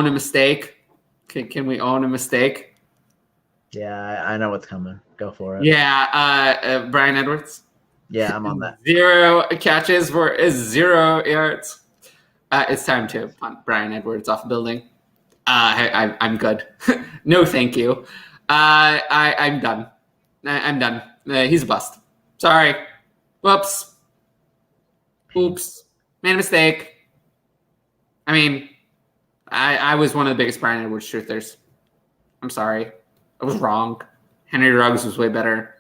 a mistake. Can we own a mistake? Yeah, I know what's coming. Go for it. Yeah, Brian Edwards. Yeah, I'm on that. 0 catches for 0 yards. It's time to punt Brian Edwards off the building. I'm good. No, thank you. I'm done. I'm done. He's a bust. Sorry. Whoops. Oops. Made a mistake. I mean, I was one of the biggest Brian Edwards truthers. I'm sorry. I was wrong. Henry Ruggs was way better.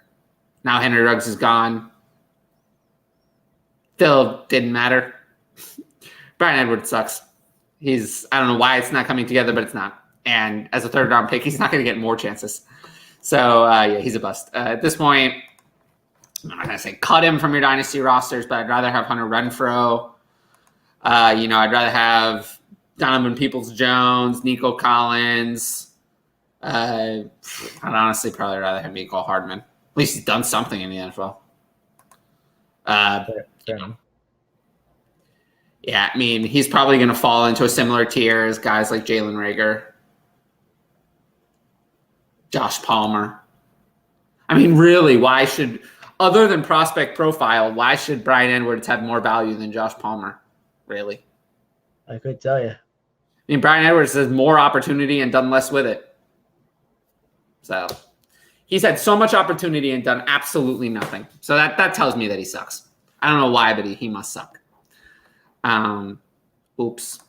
Now Henry Ruggs is gone. Still didn't matter. Brian Edwards sucks. I don't know why it's not coming together, but it's not. And as a third-round pick, he's not going to get more chances. So, yeah, he's a bust. At this point, I'm not going to say cut him from your dynasty rosters, but I'd rather have Hunter Renfrow. I'd rather have Donovan Peoples-Jones, Nico Collins. I'd honestly probably rather have Mecole Hardman. At least he's done something in the NFL. Fair enough. Yeah, I mean, he's probably going to fall into a similar tier as guys like Jalen Reagor, Josh Palmer. I mean, really, other than prospect profile, why should Brian Edwards have more value than Josh Palmer? Really? I could tell you. I mean, Brian Edwards has more opportunity and done less with it. So he's had so much opportunity and done absolutely nothing. So that tells me that he sucks. I don't know why, but he must suck. Oops.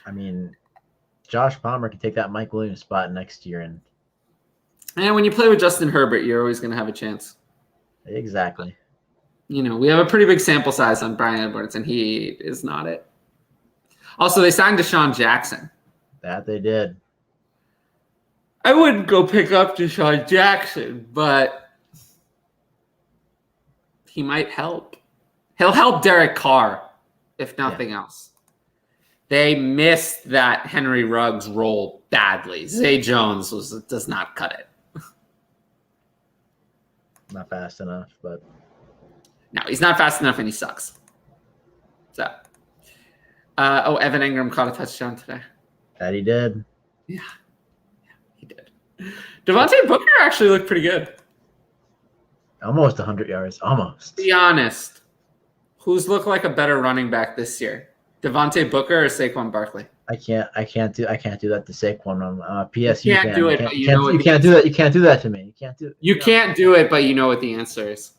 I mean, Josh Palmer can take that Mike Williams spot next year. And when you play with Justin Herbert, you're always going to have a chance. Exactly. We have a pretty big sample size on Brian Edwards, and he is not it. Also, they signed Deshaun Jackson. That they did. I wouldn't go pick up Deshaun Jackson, but he might help. He'll help Derek Carr, if nothing else. They missed that Henry Ruggs role badly. Zay Jones does not cut it. Not fast enough, but no, he's not fast enough, and he sucks. So, Evan Ingram caught a touchdown today. That he did. Yeah, he did. Devontae Booker actually looked pretty good. Almost 100 yards. Almost. Be honest. Who's looked like a better running back this year? Devontae Booker or Saquon Barkley? I can't do that to Saquon. I'm a PSU You can't fan. do it, but you know what you can't do that. You can't do that to me. You can't do it. You can't do it, but you know what the answer is.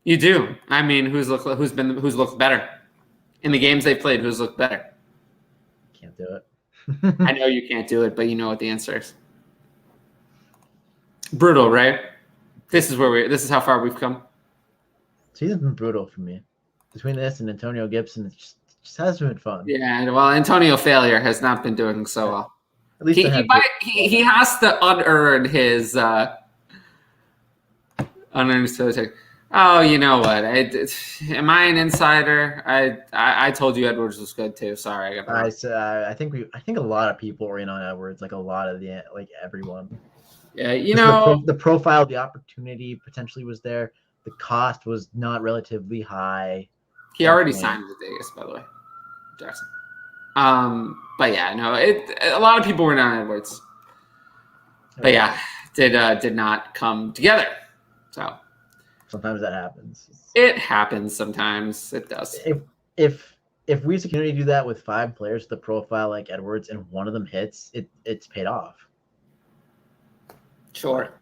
You do. I mean, who's looked better? In the games they played, who's looked better? Can't do it. I know you can't do it, but you know what the answer is. Brutal, right? This is how far we've come. Season's been brutal for me. Between this and Antonio Gibson, it just hasn't been fun. Yeah, well, Antonio Failure has not been doing so well. At least he has to unearn his unearned facility. Oh, you know what? Am I an insider? I told you Edwards was good too. Sorry, I think a lot of people were in on Edwards, like a lot of everyone. Yeah, you know the profile, the opportunity potentially was there. The cost was not relatively high. He already signed with Vegas, by the way, Jackson. But yeah, no, a lot of people were in on Edwards, but yeah, did not come together. So sometimes that happens. It happens sometimes. It does. If we as a community do that with 5 players with a profile like Edwards and one of them hits, it's paid off. Sure.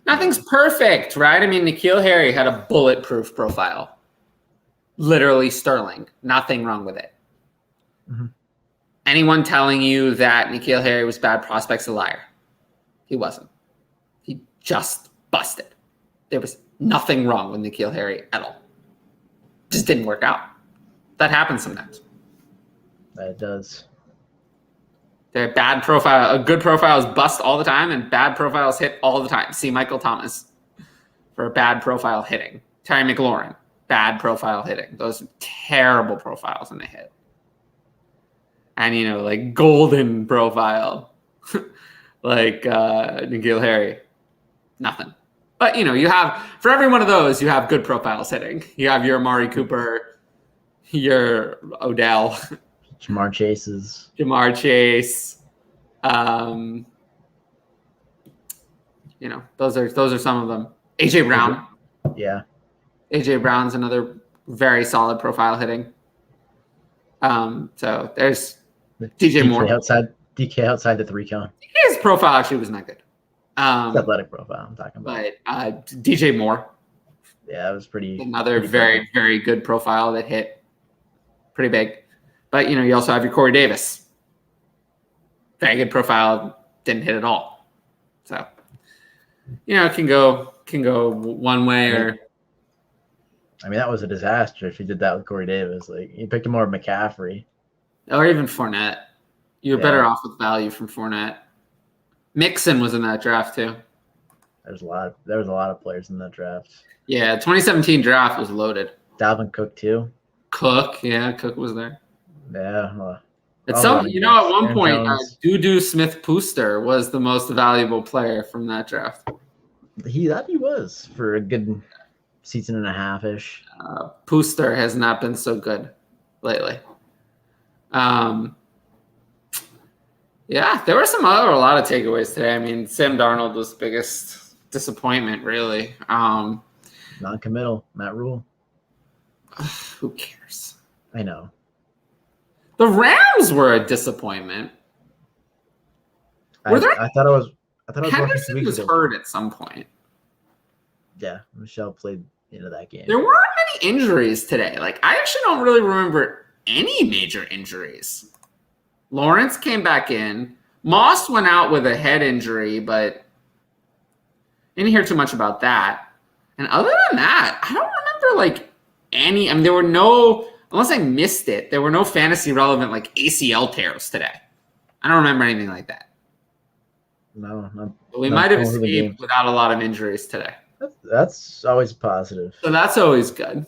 Nothing's perfect, right? I mean, N'Keal Harry had a bulletproof profile. Literally sterling. Nothing wrong with it. Mm-hmm. Anyone telling you that N'Keal Harry was bad prospect's a liar. He wasn't. He just busted. There was nothing wrong with N'Keal Harry at all. Just didn't work out. That happens sometimes. It does. Their bad profile, a good profiles bust all the time, and bad profiles hit all the time. See Michael Thomas for bad profile hitting. Terry McLaurin, bad profile hitting. Those are terrible profiles when they hit. And, you know, like golden profile, like N'Keal Harry, nothing. But, you know, you have, for every one of those, you have good profiles hitting. You have your Amari Cooper, your Odell. Jamar Chase. You know, those are some of them. AJ Brown. Yeah. AJ Brown's another very solid profile hitting. So there's DJ Moore. DK outside the 3 count. His profile actually was not good. Athletic profile I'm talking about. But DJ Moore. Yeah, it was pretty. Another very, very good profile that hit pretty big. But, you know, you also have your Corey Davis. Very good profile, didn't hit at all. So, you know, it can go one way or. I mean, that was a disaster if you did that with Corey Davis. Like, you picked him over McCaffrey. Or even Fournette. You're better off with value from Fournette. Mixon was in that draft too. There was a lot of players in that draft. Yeah, 2017 draft was loaded. Dalvin Cook too. Cook was there. Yeah. At one point, Juju Smith-Schuster was the most valuable player from that draft. He was for a good season and a half-ish. Schuster has not been so good lately. Yeah, there were a lot of takeaways today. I mean, Sam Darnold was the biggest disappointment, really. Non-committal, Matt Rule. Who cares? I know. The Rams were a disappointment. I thought it was. Henderson was hurt at some point. Yeah, Michelle played into that game. There weren't many injuries today. Like, I actually don't really remember any major injuries. Lawrence came back in. Moss went out with a head injury, but didn't hear too much about that. And other than that, I don't remember like any. I mean, there were no. Unless I missed it, there were no fantasy relevant like ACL tears today. I don't remember anything like that. No. We might have escaped without a lot of injuries today. That's always positive. So that's always good.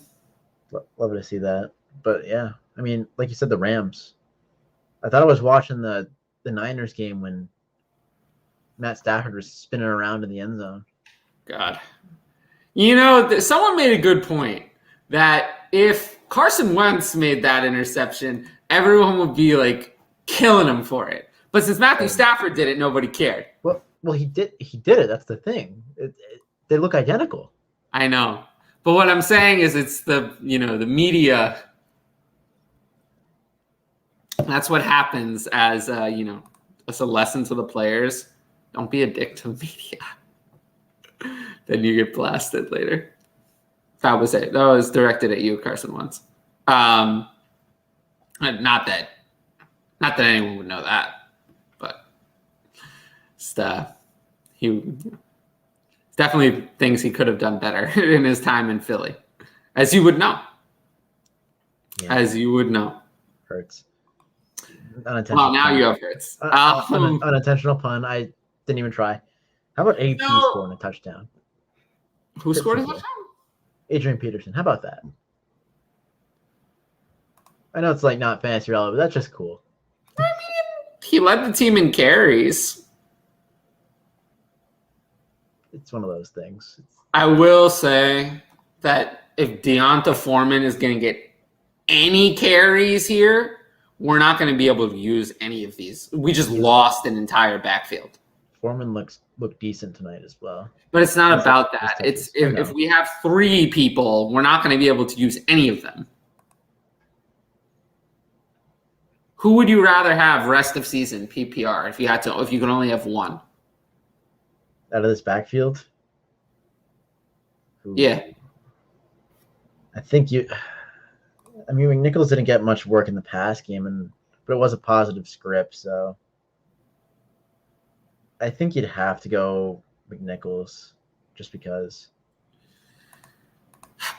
Love to see that. But yeah, I mean, like you said, the Rams. I thought I was watching the Niners game when Matt Stafford was spinning around in the end zone. God. You know, someone made a good point that if Carson Wentz made that interception, everyone would be like killing him for it. But since Matthew Stafford did it, nobody cared. Well, he did it. That's the thing. They look identical. I know. But what I'm saying is it's the media. That's what happens as, it's a lesson to the players. Don't be a dick to the media. Then you get blasted later. That was it. That was directed at you, Carson Wentz. Not that anyone would know that, but he definitely thinks he could have done better in his time in Philly, as you would know. Yeah. As you would know. Hurts. Well, now you have Hurts. Unintentional pun. I didn't even try. How about AP scoring a touchdown? Who scored a touchdown? Adrian Peterson. How about that? I know it's like not fantasy relevant, but that's just cool. I mean, he led the team in carries. It's one of those things. I will say that if Deonta Foreman is going to get any carries here, we're not going to be able to use any of these. We just lost an entire backfield. Foreman looked decent tonight as well. But it's not about that. It's if we have 3 people, we're not going to be able to use any of them. Who would you rather have rest of season PPR if you could only have one? Out of this backfield? Ooh. Yeah. I think McNichols didn't get much work in the pass game, but it was a positive script, so I think you'd have to go McNichols just because.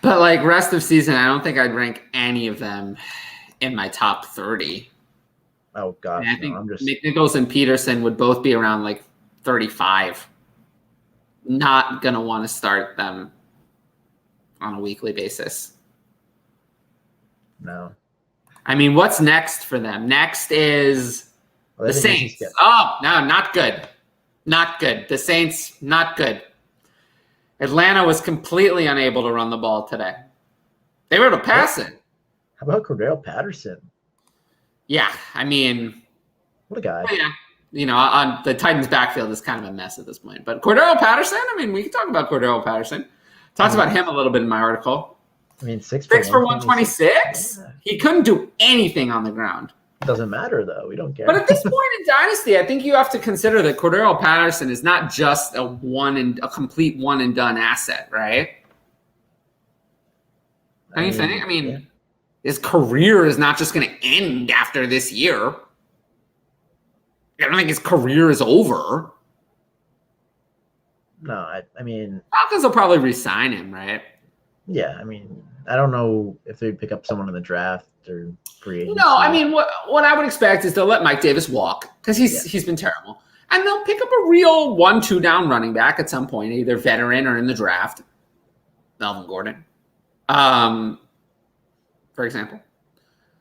But like rest of season, I don't think I'd rank any of them in my top 30. Oh gosh, I think McNichols and Peterson would both be around like 35. Not gonna want to start them on a weekly basis. No. I mean, what's next for them? Next is the Saints. Oh, no, not good. Not good. The Saints, not good. Atlanta was completely unable to run the ball today. They were able to pass it. How about Cordero Patterson? Yeah, I mean, what a guy. Yeah, on the Titans' backfield is kind of a mess at this point. But Cordero Patterson, I mean, we can talk about Cordero Patterson. Talks about him a little bit in my article. I mean, 6 for 126? Yeah. He couldn't do anything on the ground. Doesn't matter, though. We don't care. But at this point in Dynasty, I think you have to consider that Cordero Patterson is not just a complete one-and-done asset, right? Don't you think? I mean, his career is not just going to end after this year. I don't think his career is over. No, I mean... Falcons will probably re-sign him, right? Yeah, I mean, I don't know if they'd pick up someone in the draft or free agency. No, I mean, what I would expect is they'll let Mike Davis walk because he's been terrible. And they'll pick up a real 1-2 down running back at some point, either veteran or in the draft. Melvin Gordon. For example.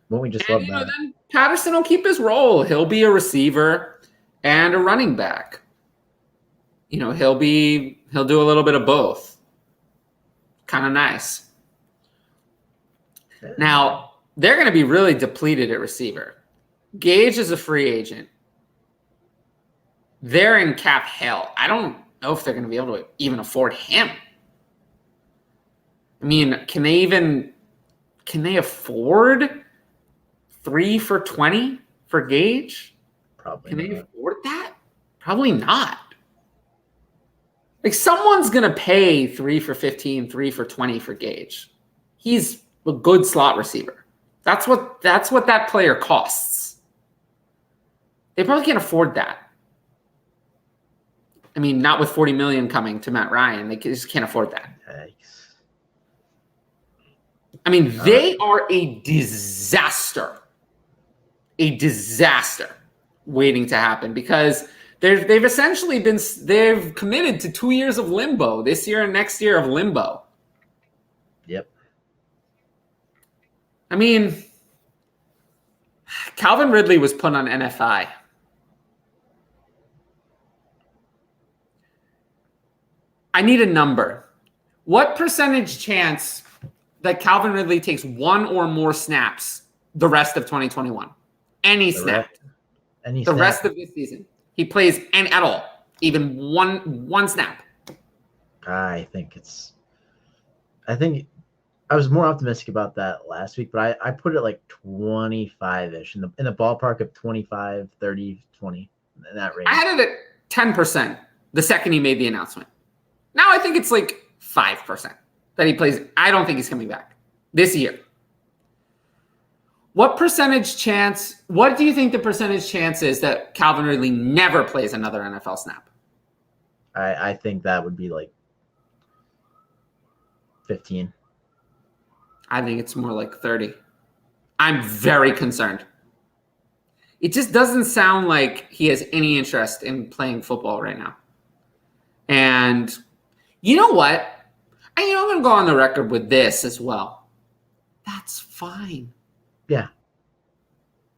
Won't we just love that? Then Patterson will keep his role. He'll be a receiver and a running back. He'll do a little bit of both. Kind of nice. Now, they're going to be really depleted at receiver. Gage is a free agent. They're in cap hell. I don't know if they're going to be able to even afford him. I mean, can they afford 3 for $20 for Gage? Probably Can not. they afford that? Probably not. Like, someone's going to pay 3 for $15, 3 for $20 for Gage. He's a good slot receiver. That's what that player costs. They probably can't afford that. I mean, not with $40 million coming to Matt Ryan. They just can't afford that. Yikes. I mean, they are a disaster. A disaster waiting to happen because they've essentially they've committed to 2 years of limbo, this year and next year of limbo. Yep. I mean, Calvin Ridley was put on NFI. I need a number. What percentage chance that Calvin Ridley takes 1 or more snaps the rest of 2021? Any snap. The rest of this season. He plays at all. Even one snap. I think I was more optimistic about that last week, but I put it like 25-ish in the ballpark of 25, 30, 20 in that range. I had it at 10% the second he made the announcement. Now I think it's like 5% that he plays. I don't think he's coming back this year. What do you think the percentage chance is that Calvin Ridley never plays another NFL snap? I think that would be like 15. I think it's more like 30. I'm very concerned. It just doesn't sound like he has any interest in playing football right now. And you know what? I'm going to go on the record with this as well. That's fine. Yeah.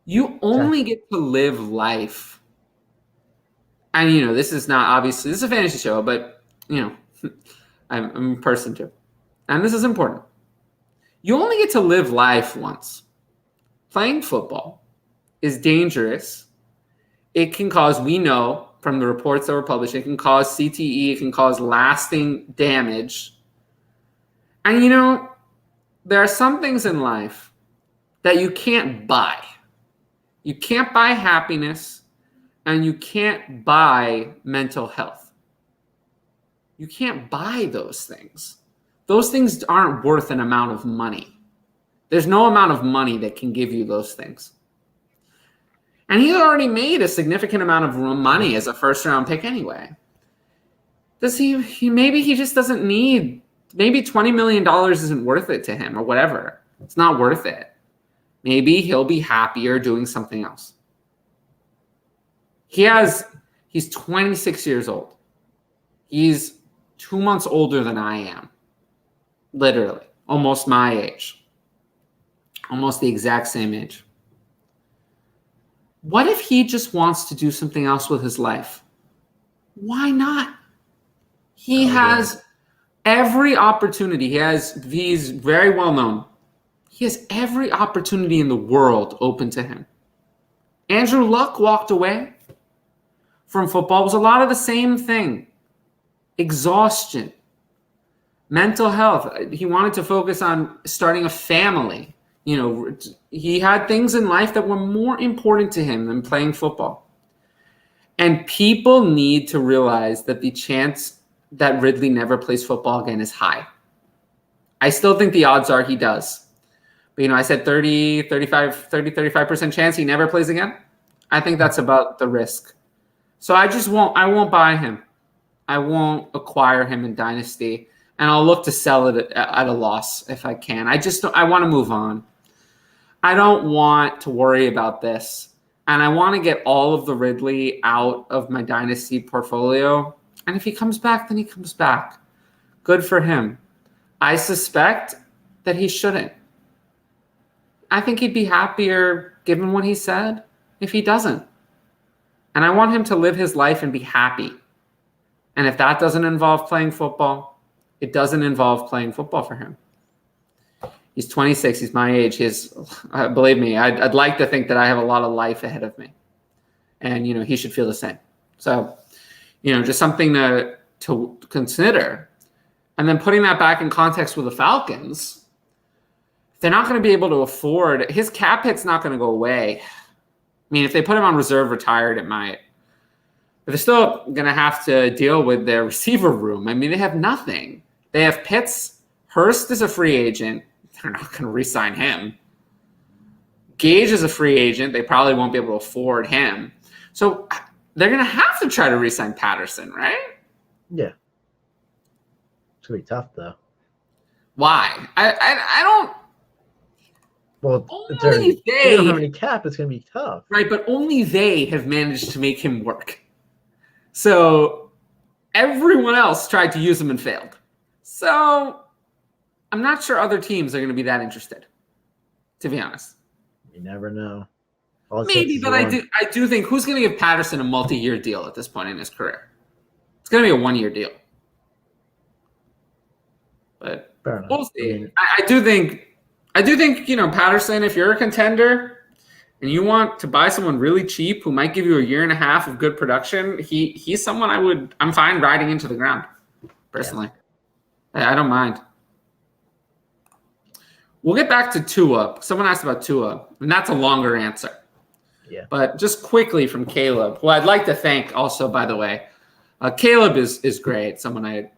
You only get to live life. And, this is a fantasy show, but, I'm a person too. And this is important. You only get to live life once. Playing football is dangerous. It can cause, we know from the reports that were published, it can cause CTE, it can cause lasting damage. And, there are some things in life that you can't buy. You can't buy happiness, and you can't buy mental health. You can't buy those things. Those things aren't worth an amount of money. There's no amount of money that can give you those things. And he already made a significant amount of money as a first-round pick anyway. Maybe he just doesn't need, maybe $20 million isn't worth it to him or whatever. It's not worth it. Maybe he'll be happier doing something else. He's 26 years old. He's 2 months older than I am. Literally. Almost my age. Almost the exact same age. What if he just wants to do something else with his life? Why not? He has every opportunity. He's very well known. He has every opportunity in the world open to him. Andrew Luck walked away from football. It was a lot of the same thing. Exhaustion. Mental health. He wanted to focus on starting a family. He had things in life that were more important to him than playing football. And people need to realize that the chance that Ridley never plays football again is high. I still think the odds are he does. But, I said 35% chance he never plays again. I think that's about the risk. So I won't buy him. I won't acquire him in Dynasty. And I'll look to sell it at a loss if I can. I want to move on. I don't want to worry about this. And I want to get all of the Ridley out of my Dynasty portfolio. And if he comes back, then he comes back. Good for him. I suspect that he shouldn't. I think he'd be happier, given what he said, if he doesn't. And I want him to live his life and be happy. And if that doesn't involve playing football, it doesn't involve playing football for him. He's 26. He's my age. Believe me, I'd like to think that I have a lot of life ahead of me. And, he should feel the same. So, just something to consider. And then putting that back in context with the Falcons, they're not going to be able to afford, his cap hit's not going to go away. I mean, if they put him on reserve retired, it might. But they're still going to have to deal with their receiver room. I mean, they have nothing. They have Pitts. Hurst is a free agent. They're not going to re-sign him. Gage is a free agent. They probably won't be able to afford him. So they're going to have to try to re-sign Patterson, right? Yeah. It's going to be tough, though. Why? I don't. Well, if they don't have any cap, it's going to be tough. Right, but only they have managed to make him work. So everyone else tried to use him and failed. So I'm not sure other teams are going to be that interested, to be honest. You never know. Maybe, but I do think, who's going to give Patterson a multi-year deal at this point in his career? It's going to be a one-year deal. But we'll see. I do think, Patterson, if you're a contender and you want to buy someone really cheap who might give you a year and a half of good production, he's someone I'm fine riding into the ground, personally. Yeah. I don't mind. We'll get back to Tua. Someone asked about Tua, and that's a longer answer. Yeah. But just quickly from Caleb, who I'd like to thank also, by the way. Caleb is great. Someone I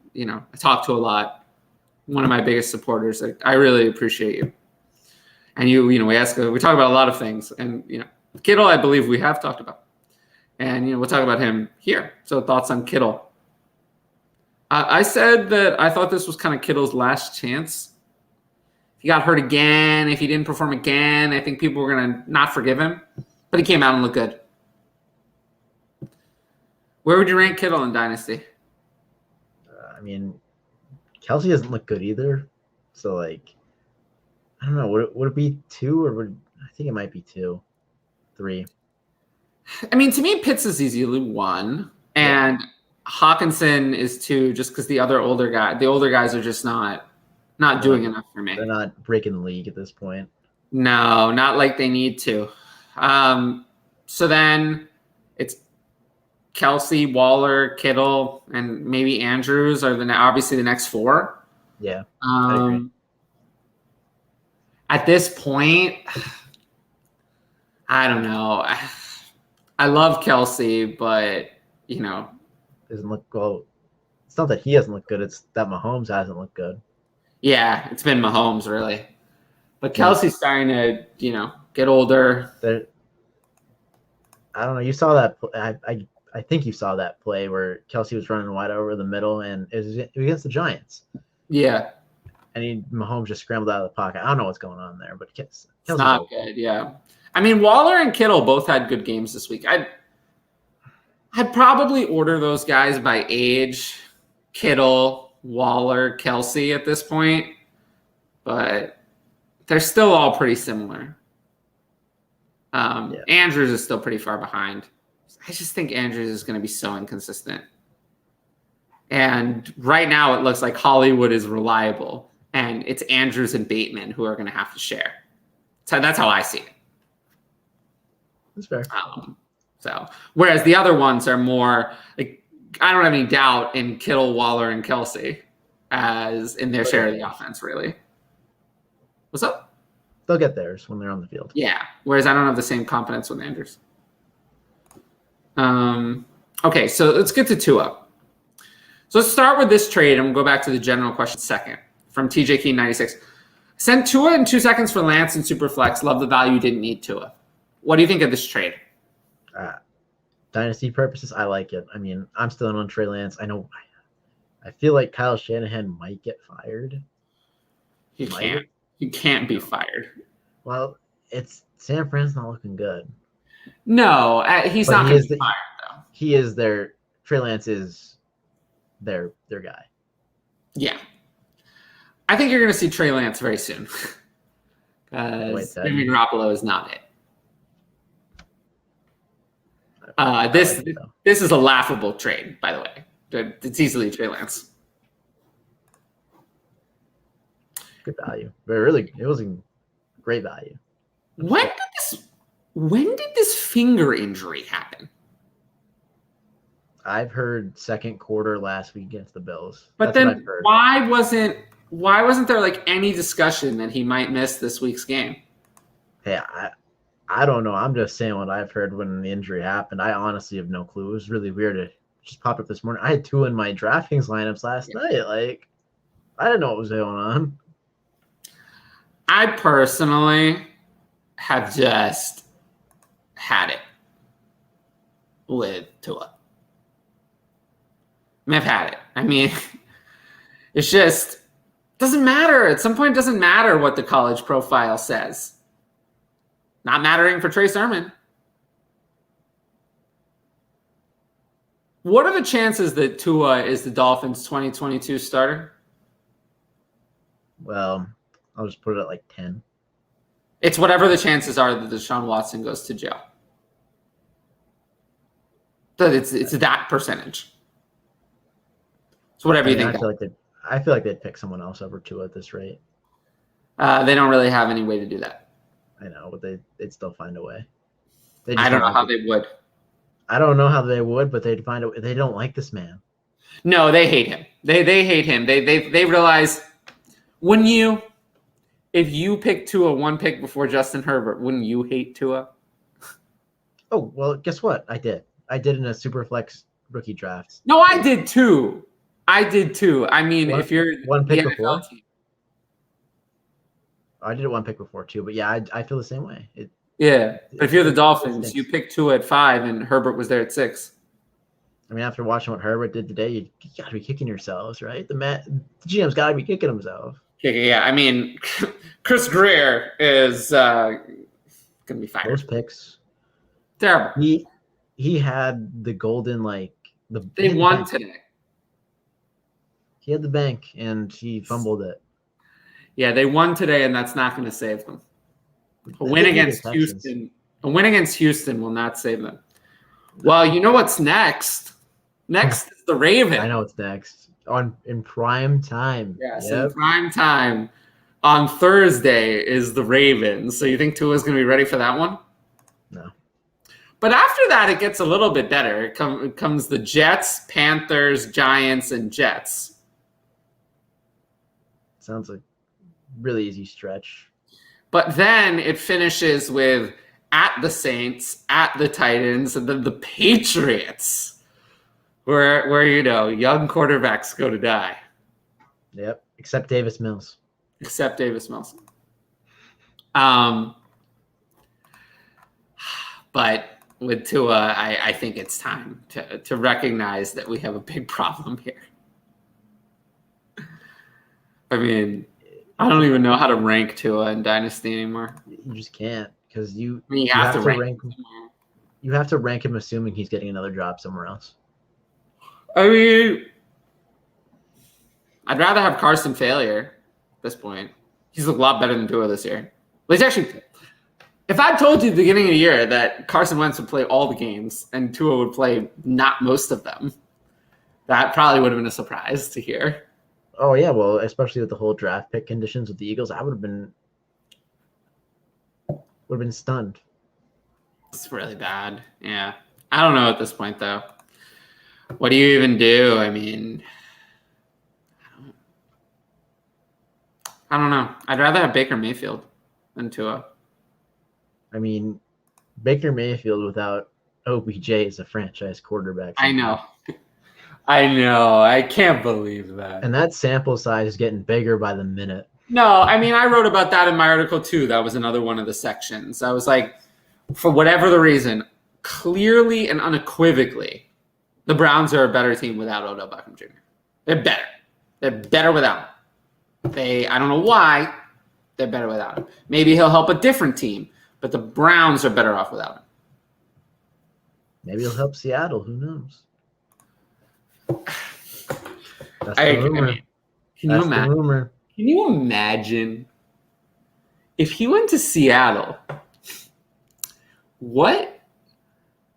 talk to a lot. One of my biggest supporters. I really appreciate you. And we talk about a lot of things, and Kittle, I believe we have talked about, and we'll talk about him here. So thoughts on Kittle? I said that I thought this was kind of Kittle's last chance. If he got hurt again, if he didn't perform again, I think people were gonna not forgive him. But he came out and looked good. Where would you rank Kittle in Dynasty? I mean, Kelsey doesn't look good either. So, like, I don't know. Would it be 2 or I think it might be 2, 3. I mean, to me, Pitts is easily 1, and Hawkinson is 2, just because the older guys are just not doing enough for me. They're not breaking the league at this point. No, not like they need to. So then it's Kelsey, Waller, Kittle, and maybe Andrews are obviously the next 4. Yeah. At this point, I don't know. I love Kelsey, but doesn't look well. It's not that he hasn't looked good; it's that Mahomes hasn't looked good. Yeah, it's been Mahomes really, but Kelsey's starting to get older. I don't know. You saw that. I think you saw that play where Kelsey was running wide over the middle, and it was against the Giants. Yeah. And Mahomes just scrambled out of the pocket. I don't know what's going on there, but Kelsey's not good. Yeah. I mean, Waller and Kittle both had good games this week. I'd probably order those guys by age. Kittle, Waller, Kelsey at this point. But they're still all pretty similar. Andrews is still pretty far behind. I just think Andrews is going to be so inconsistent. And right now it looks like Hollywood is reliable. And it's Andrews and Bateman who are going to have to share. So that's how I see it. That's fair. Whereas the other ones are more like, I don't have any doubt in Kittle, Waller, and Kelsey as in their share of the offense, really. What's up? They'll get theirs when they're on the field. Yeah. Whereas I don't have the same confidence with Andrews. Okay, so let's get to Tua. So let's start with this trade, and we'll go back to the general question second. From TJ Keen 96. Sent Tua in 2 seconds for Lance and Superflex. Love the value, didn't need Tua. What do you think of this trade? Dynasty purposes, I like it. I mean, I'm still in on Trey Lance. I feel like Kyle Shanahan might get fired. He can't be fired. Well, it's San Fran's not looking good. No, he's not going to be fired, though. He is their – Trey Lance is their guy. Yeah. I think you're going to see Trey Lance very soon. Because Jimmy Garoppolo is not it. This is a laughable trade, by the way. It's easily Trey Lance. Good value. But really, it was a great value. When did this finger injury happen? I've heard second quarter last week against the Bills. But then why wasn't there like any discussion that he might miss this week's game? Hey, I don't know. I'm just saying what I've heard when the injury happened. I honestly have no clue. It was really weird. It just popped up this morning. I had 2 in my DraftKings lineups last night. Like, I didn't know what was going on. I personally have just had it with Tua. I've had it. I mean, it's just doesn't matter. At some point, it doesn't matter what the college profile says. Not mattering for Trey Sermon. What are the chances that Tua is the Dolphins' 2022 starter? Well, I'll just put it at like 10. It's whatever the chances are that Deshaun Watson goes to jail. But it's that percentage. So whatever you think. I feel like they'd pick someone else over Tua at this rate. They don't really have any way to do that. I know, but they'd still find a way. I don't know how they would. I don't know how they would, but they'd find a way. They don't like this man. No, they hate him. They hate him. They realize if you pick Tua 1 pick before Justin Herbert, wouldn't you hate Tua? Oh, well, guess what? I did in a Superflex rookie draft. No, I did too. I mean, if you're 1 pick before. I did it one pick before too, but yeah, I feel the same way. Yeah, but if you're the Dolphins, stinks. you picked Tua at 5, and Herbert was there at 6. I mean, after watching what Herbert did today, you got to be kicking yourselves, right? The GM's got to be kicking himself. Yeah, I mean, Chris Greer is going to be fired. Those picks. Terrible. He had the golden, They won today. He had the bank, and he fumbled it. Yeah, they won today, and that's not going to save them. A win against Houston will not save them. Well, you know what's next? Next is the Ravens. I know what's next. In prime time. Yes, in prime time. On Thursday is the Ravens. So you think Tua's going to be ready for that one? No. But after that, it gets a little bit better. It comes the Jets, Panthers, Giants, and Jets. Sounds like really easy stretch. But then it finishes with at the Saints, at the Titans, and then the Patriots, where young quarterbacks go to die. Yep, except Davis Mills. But with Tua, I think it's time to recognize that we have a big problem here. I mean, I don't even know how to rank Tua in Dynasty anymore. You just can't, because you have to rank him. You have to rank him assuming he's getting another job somewhere else. I mean, I'd rather have Carson Failure at this point. He's a lot better than Tua this year. Well, he's actually, if I told you at the beginning of the year that Carson Wentz would play all the games and Tua would play not most of them, that probably would have been a surprise to hear. Oh, yeah, well, especially with the whole draft pick conditions with the Eagles, I would have been stunned. It's really bad. Yeah. I don't know at this point, though. What do you even do? I mean, I don't know. I'd rather have Baker Mayfield than Tua. I mean, Baker Mayfield without OBJ is a franchise quarterback. I know. I can't believe that. And that sample size is getting bigger by the minute. No, I mean, I wrote about that in my article, too. That was another one of the sections. I was like, for whatever the reason, clearly and unequivocally, the Browns are a better team without Odell Beckham Jr. They're better. They're better without him. I don't know why. They're better without him. Maybe he'll help a different team, but the Browns are better off without him. Maybe he'll help Seattle. Who knows? That's the rumor. I mean, can you imagine if he went to Seattle? What?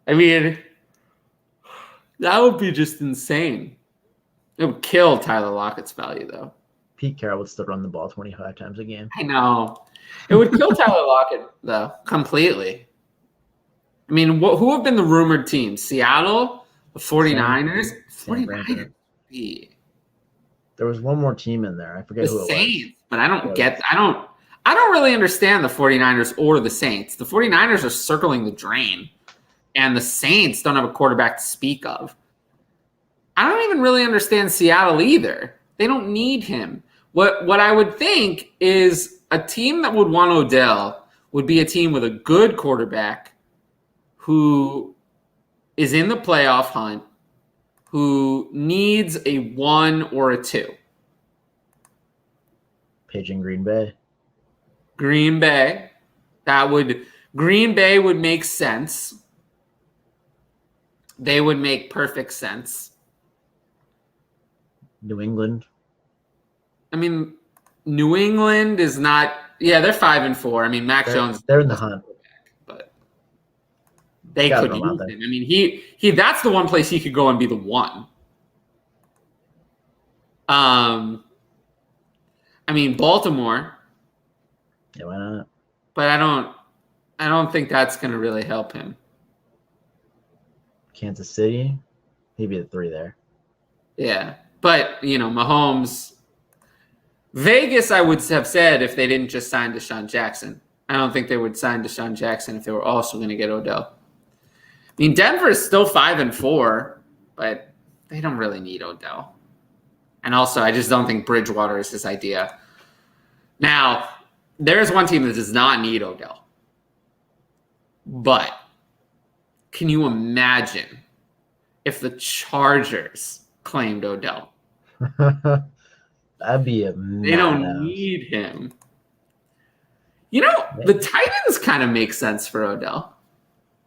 I mean, that would be just insane. It would kill Tyler Lockett's value, though. Pete Carroll would still run the ball 25 times a game. I know. It would kill Tyler Lockett, though, completely. I mean, who have been the rumored teams? Seattle, the 49ers? 49ers. There was one more team in there. I forget who it was. The Saints, but I don't really understand the 49ers or the Saints. The 49ers are circling the drain, and the Saints don't have a quarterback to speak of. I don't even really understand Seattle either. They don't need him. What I would think is a team that would want Odell would be a team with a good quarterback who is in the playoff hunt, who needs a 1 or a 2. Paging Green Bay. Green Bay would make sense. They would make perfect sense. New England. I mean, New England is not. Yeah, they're 5-4. I mean, Mac Jones. They're in the hunt, but they could use him. I mean, he. That's the one place he could go and be the 1. I mean, Baltimore. Yeah, why not? But I don't think that's going to really help him. Kansas City, he'd be the 3 there. Yeah, but Mahomes. Vegas, I would have said if they didn't just sign Deshaun Jackson. I don't think they would sign Deshaun Jackson if they were also going to get Odell. I mean, Denver is still 5-4, but they don't really need Odell. And also, I just don't think Bridgewater is his idea. Now, there's one team that does not need Odell. But can you imagine if the Chargers claimed Odell? That'd be a They don't need him. You know, the Titans kind of make sense for Odell.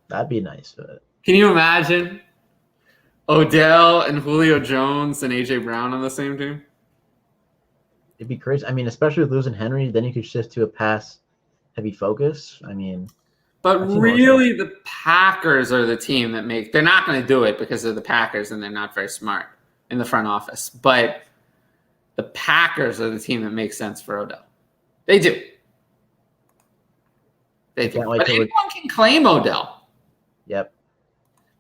That'd be nice. But can you imagine Odell and Julio Jones and A.J. Brown on the same team? It'd be crazy. I mean, especially with losing Henry, then you could shift to a pass-heavy focus. I mean, but really, the Packers are the team that make. They're not going to do it because they're the Packers and they're not very smart in the front office. But the Packers are the team that makes sense for Odell. They do. They do. But anyone can claim Odell. Yep.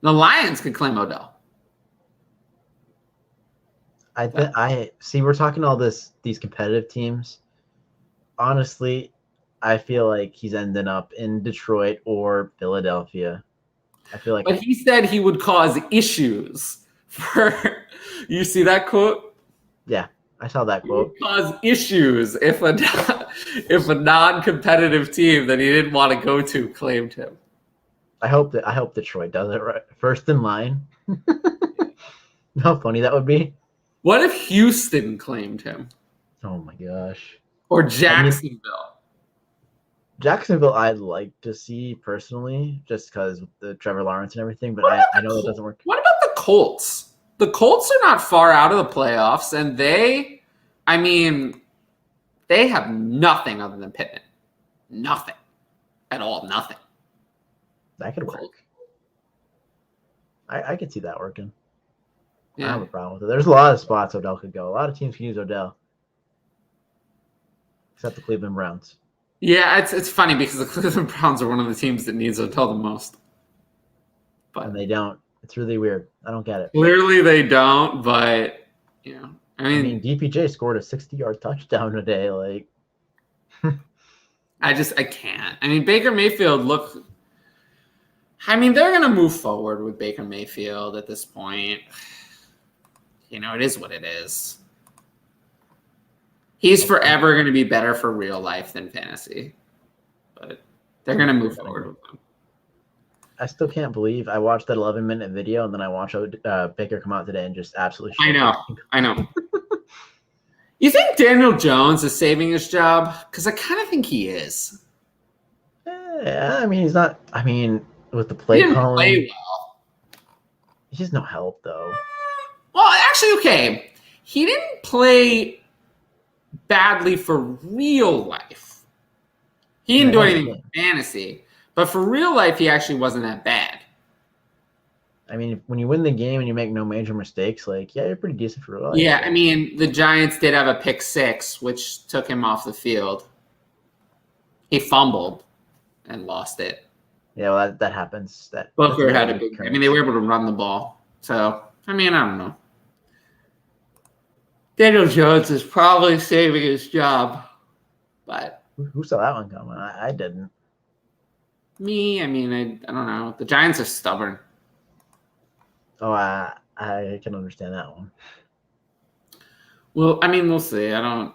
The Lions can claim Odell. I see. We're talking all these competitive teams. Honestly, I feel like he's ending up in Detroit or Philadelphia. I feel like. But he said he would cause issues for. You see that quote? Yeah, I saw that quote. He would cause issues if a non-competitive team that he didn't want to go to claimed him. I hope Detroit does it right. First in line. How funny that would be. What if Houston claimed him? Oh my gosh. Or Jacksonville. Jacksonville I'd like to see personally, just because of the Trevor Lawrence and everything, but I know it doesn't work. What about the Colts? The Colts are not far out of the playoffs, and they have nothing other than Pittman. Nothing. At all. Nothing. That could work. I could see that working. Yeah. I don't have a problem with it. There's a lot of spots Odell could go. A lot of teams can use Odell. Except the Cleveland Browns. Yeah, it's funny because the Cleveland Browns are one of the teams that needs Odell the most. But and they don't. It's really weird. I don't get it. Clearly they don't, but I mean DPJ scored a 60-yard touchdown today. Like I can't. I mean, Baker Mayfield they're gonna move forward with Baker Mayfield at this point. It is what it is. He's forever going to be better for real life than fantasy. But they're going to move forward with him. I still can't believe I watched that 11-minute video and then I watched Baker come out today and just absolutely I know. You think Daniel Jones is saving his job? Because I kind of think he is. Yeah, I mean, he's not. I mean, with the play calling. Play well. He's no help, though. Well, actually, okay. He didn't play badly for real life. He didn't do anything with fantasy. But for real life, he actually wasn't that bad. I mean, when you win the game and you make no major mistakes, you're pretty decent for real life. Yeah, I mean, the Giants did have a pick 6, which took him off the field. He fumbled and lost it. Yeah, well, that happens. Booker had a big. I mean, they were able to run the ball. So, I mean, I don't know. Daniel Jones is probably saving his job, but who saw that one coming? I didn't. Me, I mean, I don't know. The Giants are stubborn. Oh, I can understand that one. Well, I mean, we'll see. I don't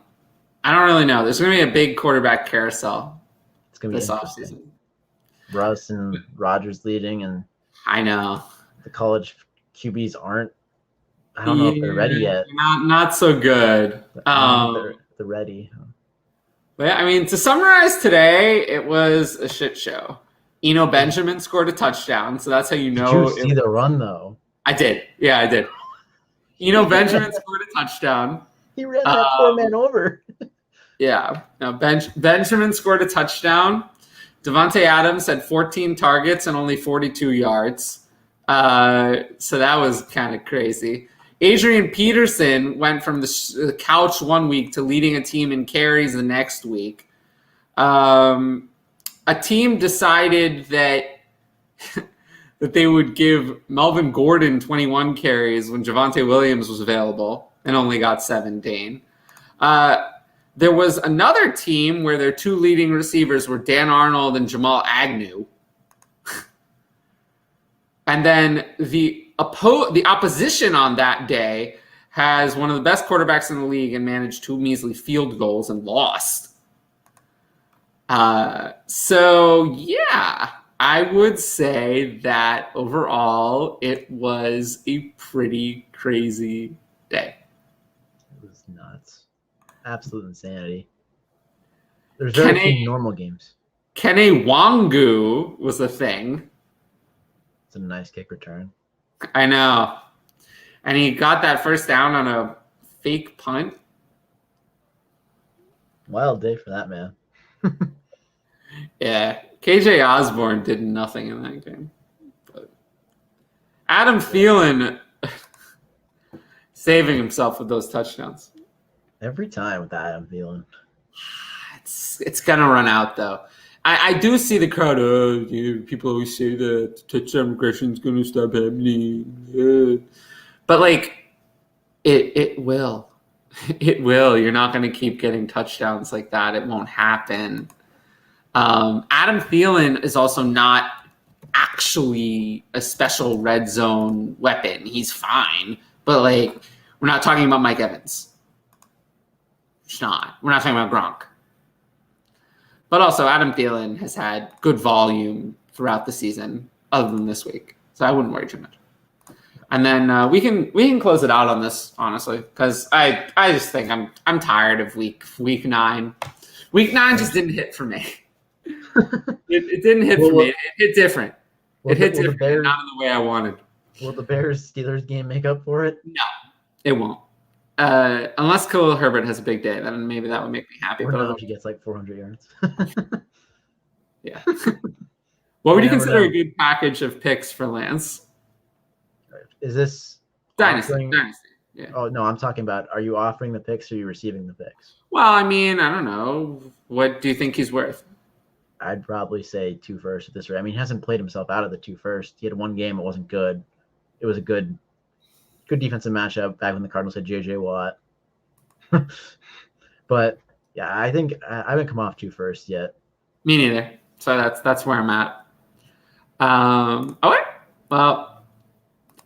really know. There's going to be a big quarterback carousel. It's going to be this offseason. Russ and Rodgers leading, and I know the college QBs aren't. I don't know if they're ready yet. Not so good. They're ready. But I mean, to summarize today, it was a shit show. Benjamin scored a touchdown, so that's how you know. Did you see the run though? I did. Yeah, I did. Benjamin scored a touchdown. He ran that poor man over. Yeah. Now Benjamin scored a touchdown. Devontae Adams had 14 targets and only 42 yards. So that was kind of crazy. Adrian Peterson went from the couch one week to leading a team in carries the next week. A team decided that they would give Melvin Gordon 21 carries when Javonte Williams was available and only got 17. There was another team where their 2 leading receivers were Dan Arnold and Jamal Agnew. And then the opposition on that day has one of the best quarterbacks in the league and managed 2 measly field goals and lost. So yeah, I would say that overall it was a pretty crazy day. It was nuts. Absolute insanity. There's very Kene, few normal games. Kene Wangu was a thing. It's a nice kick return. I know. And he got that first down on a fake punt. Wild day for that man. Yeah. KJ Osborne did nothing in that game. But Adam Thielen saving himself with those touchdowns. Every time with that, I'm feeling. It's going to run out, though. I do see the crowd. Oh, people always say that touchdown regression is going to stop happening. But, like, it will. It will. You're not going to keep getting touchdowns like that. It won't happen. Adam Thielen is also not actually a special red zone weapon. He's fine. But, like, we're not talking about Mike Evans. It's not. We're not talking about Gronk. But also, Adam Thielen has had good volume throughout the season, other than this week. So I wouldn't worry too much. And then we can close it out on this, honestly, because I just think I'm tired of week 9. Week 9 just didn't hit for me. It didn't hit for me. It hit different. It hit different, not in the way I wanted. Will the Bears-Steelers game make up for it? No, it won't. Unless Khalil Herbert has a big day, then maybe that would make me happy. Or but not if he gets like 400 yards. Yeah. What would you consider a good package of picks for Lance? Is this Dynasty? Yeah. Oh no, I'm talking about. Are you offering the picks or are you receiving the picks? Well, I mean, I don't know. What do you think he's worth? I'd probably say 2 first at this rate. I mean, he hasn't played himself out of the 2 first. He had one game; it wasn't good. It was a good defensive matchup back when the Cardinals had J.J. Watt. But yeah, I think I haven't come off 2 first yet. Me neither. So that's where I'm at. Okay. Well,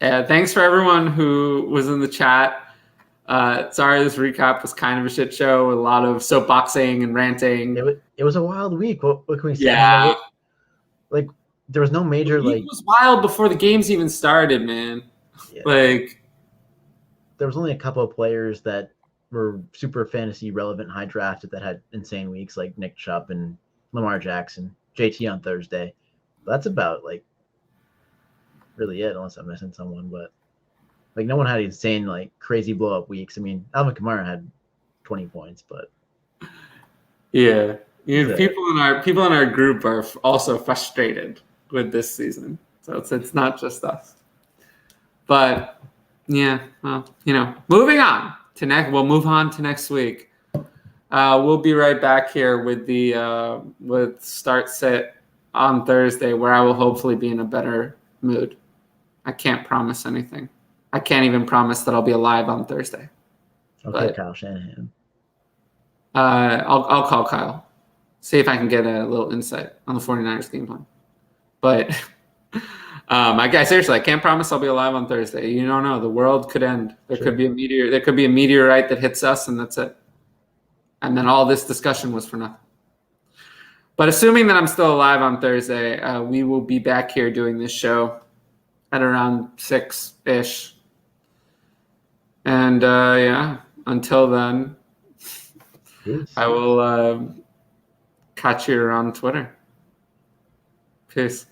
thanks for everyone who was in the chat. Sorry, this recap was kind of a shit show with a lot of soapboxing and ranting. It was a wild week. What can we say? Yeah. Like there was no major It was wild before the games even started, man. Yeah. Like there was only a couple of players that were super fantasy relevant, high drafted that had insane weeks, like Nick Chubb and Lamar Jackson, JT on Thursday. That's about like really it, unless I'm missing someone. But like no one had insane like crazy blow up weeks. I mean, Alvin Kamara had 20 points, but yeah, people in our group are also frustrated with this season, so it's not just us. But yeah, well, moving on to next. We'll move on to next week. We'll be right back here with the with start sit on Thursday, where I will hopefully be in a better mood. I can't promise anything. I can't even promise that I'll be alive on Thursday. Okay, Kyle Shanahan. I'll call Kyle, see if I can get a little insight on the 49ers game plan. But I seriously, I can't promise I'll be alive on Thursday. You don't know. The world could end. There could be a meteor. There could be a meteorite that hits us, and that's it. And then all this discussion was for nothing. But assuming that I'm still alive on Thursday, we will be back here doing this show at around 6-ish. And yeah, until then, Peace. I will catch you around Twitter. Peace.